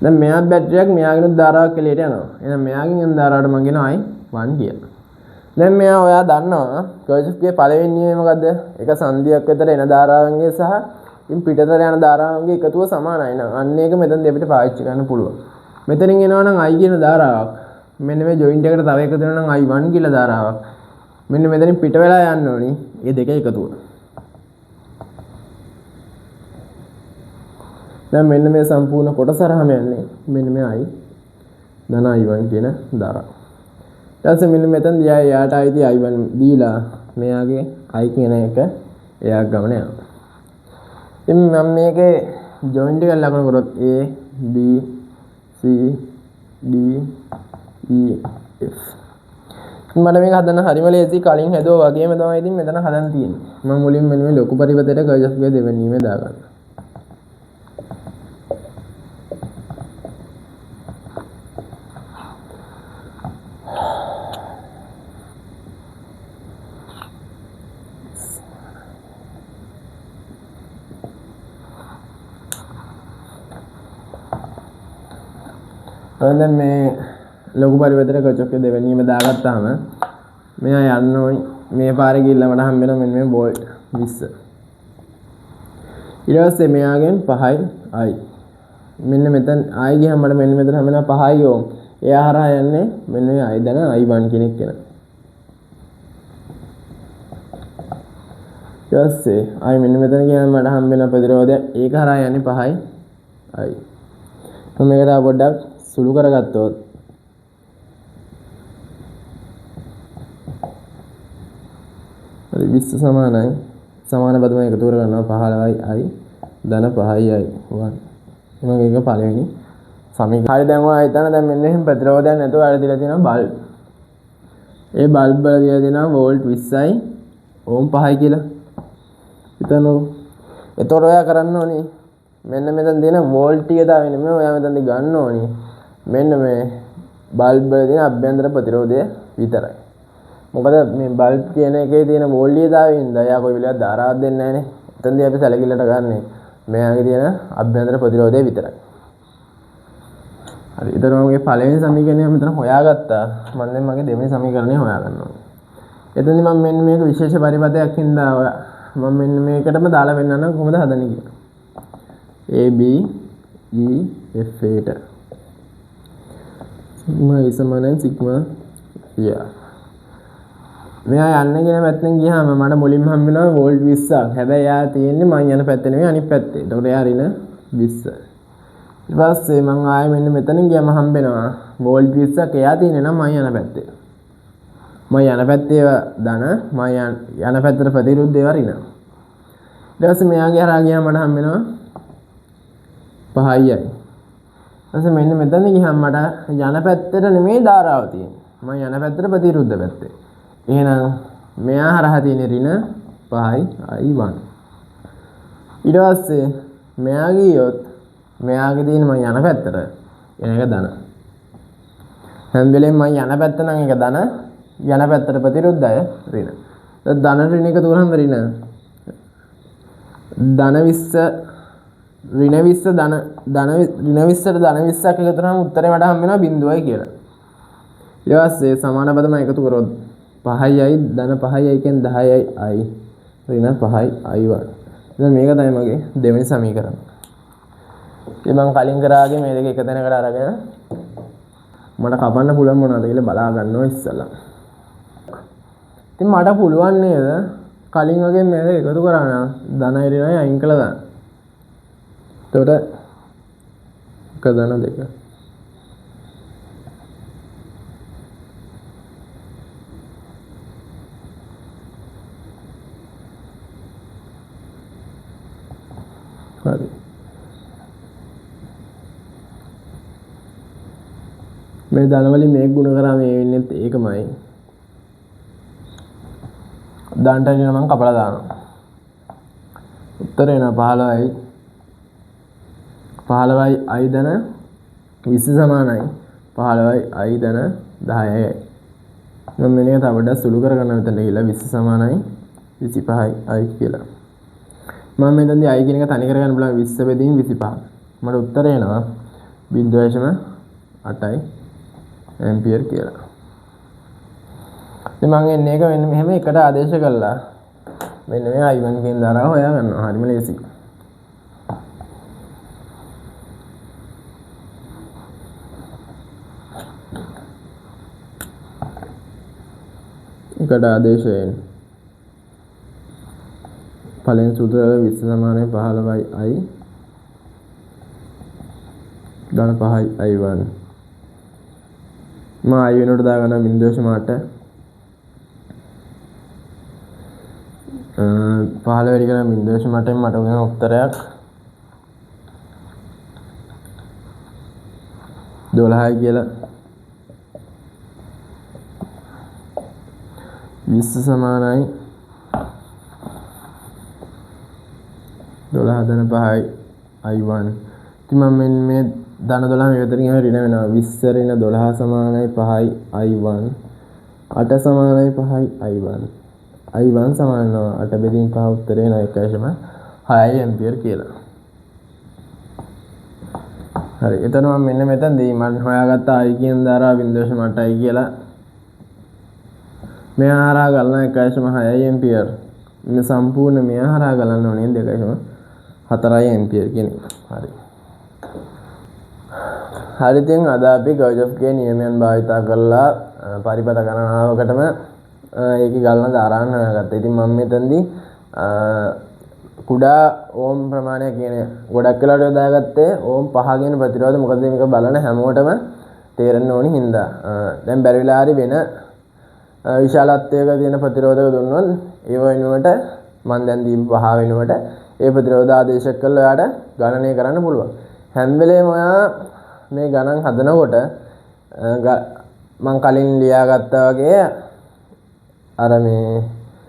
S1: දැන් මෙයා බැටරියක් මෙයාගෙන ධාරාවක් එළියට යනවා. එහෙනම් මෙයාගෙන් එන ධාරාවට මම කියනවා i1 කියලා. දැන් මෙයා ඔයා දන්නවා කර්චොෆ්ගේ පළවෙනි නියමය මොකද්ද? එක සංදියක් විතර එන ධාරාවන්ගේ සහ ඉන් පිටතට යන ධාරාවන්ගේ එකතුව සමානයි නම් අන්න ඒක මෙතනදී අපිට පාවිච්චි කරන්න පුළුවන්. මෙතනින් එනවා නම් i කියන ධාරාවක්. මෙන්න මේ ජොයින්ට් එකට තව එකතු වෙනවා නම් i1 කියලා ධාරාවක්. මෙන්න මෙතනින් පිට වෙලා යන්න ඕනි. මේ දෙක එකතුව. දැන් මෙන්න මේ සම්පූර්ණ කොටස හරහාම යන්නේ මෙන්න මේ I ධන I1 කියන ධාරාව. ඊට පස්සේ මෙන්න මෙතනදී යාට I I1 දීලා මෙයාගේ I කියන එක එයා ගමන යනවා. ඉතින් මම මේකේ ජොයින්ට් එක ලකුණු කරොත් A B C D E F. මට මේක හදන්න හරිම ලේසි. කලින් හැදුවා වගේම තමයි ඉතින් මෙතන හදන්න තියෙන්නේ. මම මුලින් මෙන්න මේ ලොකු පරිවර්තයට කර්ජ් ඔෆ් එක දෙවෙනිීමේ දාගන්න. දැන් මේ ලොකු පරිවර්තයට කර්ජ් ඔෆ් එක දෙවෙනිීම දාගත්තාම මෙයා යන්න ඕනි මේ පාරේ ගිහිල්ලා මට හම්බ වෙනවා මෙන්න මේ වෝල්ට් 20. ඊට පස්සේ මෙයාගෙන් 5යි I. මෙන්න මෙතන I ගියම මට මෙන්න මෙතන හම්බ වෙනවා 5යි ඕම්. එයා හරහා යන්නේ මෙන්න මේ I දන I1 කෙනෙක් කෙනා. ඊට පස්සේ I මෙන්න මෙතන ගියම මට හම්බ වෙන ප්‍රතිරෝධය ඒක හරහා යන්නේ 5යි I. මම මේක තව පොඩ්ඩක් සුළු කරගත්තොත් හරි 20 සමානයි සමාන බදම එකතු කරගන්නවා 15යි I ධන 5යි I 1. මම මේක පළවෙනි සමීකරණය. හරි දැන් ඔයා හිතන්න දැන් මෙන්න එහෙම ප්‍රතිරෝධයක් නැතුව අර දීලා තියෙනවා බල්බ්. ඒ බල්බ් වල දීලා තියෙනවා වෝල්ට් 20යි ඕම් 5යි කියලා. හිතන්නකෝ. එතකොට ඔයා කරන්න ඕනේ මෙන්න මෙතන තියෙන වෝල්ට් ටික දාගෙන මේ ඔයා මෙතනදී ගන්න ඕනේ. මෙන්න මේ බල්බ් වල තියෙන අභ්‍යන්තර ප්‍රතිරෝධය විතරයි. මොකද මේ බල්බ් කියන එකේ තියෙන වෝල්ටීයතාවයෙන් ඉඳලා යා කොයි වෙලාවක ධාරාවක් දෙන්නේ නැහනේ. එතනදී අපි සැලකිල්ලට ගන්නෙ මෙයාගේ තියෙන අභ්‍යන්තර ප්‍රතිරෝධය විතරයි. හරි. ඊට මගේ පළවෙනි සමීකරණය මෙතන හොයාගත්තා. මම දැන් මගේ දෙවෙනි සමීකරණය හොයාගන්න ඕනේ. එතනදී මම මෙන්න මේක විශේෂ පරිපදයක් හින්දා මම මෙන්න මේකටම දාලා වෙන්නනම් කොහොමද හදන්නේ කියලා. A B E F ට sigma is සමානයි sigma here. මෙයා යන්නේ කියන පැත්තෙන් ගියාම මට මුලින්ම හම්බ වෙනවා වෝල්ට් 20ක්. හැබැයි යා තියෙන්නේ මං යන පැත්තේ නෙමෙයි අනිත් පැත්තේ. ඒකට යා රින 20. ඊට පස්සේ මං ආයෙ මෙන්න මෙතනින් ගියාම හම්බ වෙනවා වෝල්ට් 20ක්. එයා තියෙන්නේ නම් මං යන පැත්තේ. මං යන පැත්තේ ධන මං යන පැත්තට ප්‍රතිවිරුද්ධ ඒවා රින. ඊට පස්සේ මෙයාගේ හරහා ගියාම මට හම්බ වෙනවා 5යි. ඊට මෙන්න මෙතන ගියාම මට යන පැත්තට නෙමෙයි ධාරාව තියෙන්නේ. මම යන පැත්තට ප්‍රතිවිරුද්ධ පැත්තේ. එහෙනම් මෙයා හරහා තියෙන ඍණ 5යි I1. ඊට පස්සේ මෙයා ගියොත් මෙයාගේ තියෙන මම යන පැත්තට එන එක ධන. හැම වෙලෙම මම යන පැත්ත නම් එක ධන යන පැත්තට ප්‍රතිවිරුද්ධය ඍණ. ධන ඍණ එකතු කරාම ඍණ 20 ඍණ 20 ධන ඍණ 20ට ධන 20ක් එකතු කරාම උත්තරේ මට හම්බ වෙනවා 0යි කියලා. ඊට පස්සේ සමාන පදම එකතු කරොත් 5යි ධන 5යි කියන්නේ 10යි I ඍණ 5යි I1. දැන් මේක තමයි මගේ දෙවෙනි සමීකරණය. ඉතින් මම කලින් කරාගේ මේ දෙක එක තැනකට අරගෙන මට කපන්න පුළුවන් මොනවද කියලා බලා ගන්නවා ඉස්සලා. ඉතින් මට පුළුවන් නේද කලින් වගේ මේක එකතු කරන්න ධනයි ඍණයි අයින් කළා දාන්න. එතකොට එක ධන දෙක හරි. මේ ධන වලින් මේක ගුණ කරාම මේ වෙන්නේ ඒකමයි. ධනට ඍණ මම කපලා දානවා. උත්තරේ න 15යි 15යි I ධන 20 සමානයි 15යි I ධන 10යි. මම මේක තව වඩා සුළු කරගන්න මෙතන ගිහලා 20 සමානයි 25යි I කියලා. මම මෙතනදී I කියන එක තනි කරගන්න බලන්න 20 බෙදීන් 25. මට උත්තරය එනවා 0.8යි ඇම්පියර් කියලා. ඉතින් මම එන්නේ එක මෙන්න මෙහෙම එකට ආදේශ කළා. මෙන්න මේ I1 කියන ධාරාව හොයා ගන්නවා. හරිම ලේසියි. එකට ආදේශයෙන් පළවෙනි සූත්‍රය 20 සමානයි 15යි I ඝන 5යි i1 මම i වෙනුවට දාගන්නවා 0.8 15 වැඩි කරලා 0.8න් මට වෙන උත්තරයක් 12යි කියලා 20 සමානයි 12 ධන 5යි i1 ඉතින් මම මේ ධන 12 මේකතරින් ඍණ වෙනවා 20 ඍණ 12 සමානයි 5යි i1 8 සමානයි 5යි i1 i1 සමාන වෙනවා 8 බෙදීම 5 උත්තරේ 1.6 ඇම්පියර් කියලා. හරි. එතන මම මෙන්න මෙතනදී මම හොයාගත්ත i කියන ධාරාව 0.8යි කියලා. මෙයා හරහා ගලන 1.6 ඇම්පියර්. මේ සම්පූර්ණ මෙයා හරහා ගලන්න ඕනේ 2.4 ඇම්පියර් කියන එක. හරි. හරි දැන් අද අපි ගර්චොෆ්ගේ නියමයන් භාවිතා කරලා පරිපථ ගණනාවකටම ඒකේ ගලන ධාරාවන් හොයාගත්තා. ඉතින් මම මෙතනදී කුඩා ඕම් ප්‍රමාණය කියන ගොඩක් වෙලාවට යොදාගත්තේ ඕම් 5 කියන ප්‍රතිරෝධ. මොකද මේක බලන හැමෝටම තේරෙන්න ඕනි හින්දා. දැන් බැරි වෙලා හරි වෙන විශාලත්වයක තියෙන ප්‍රතිරෝධක දුන්නොත් ඒ වෙනුවට මම දැන් දීපු 5 වෙනුවට ඒ ප්‍රතිරෝධ ආදේශ කළා ඔයාට ගණනය කරන්න පුළුවන්. හැම වෙලේම ඔයා මේ ගණන් හදනකොට මම කලින් ලියාගත්තා වගේ අර මේ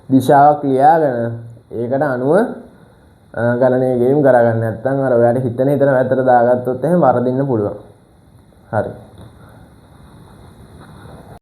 S1: දිශාවක් ලියාගෙන ඒකට අනුව ගණනය කිරීම කරගන්න. නැත්නම් අර ඔයාට හිතන පැත්තට දාගත්තොත් එහෙම වරදින්න පුළුවන්. හරි.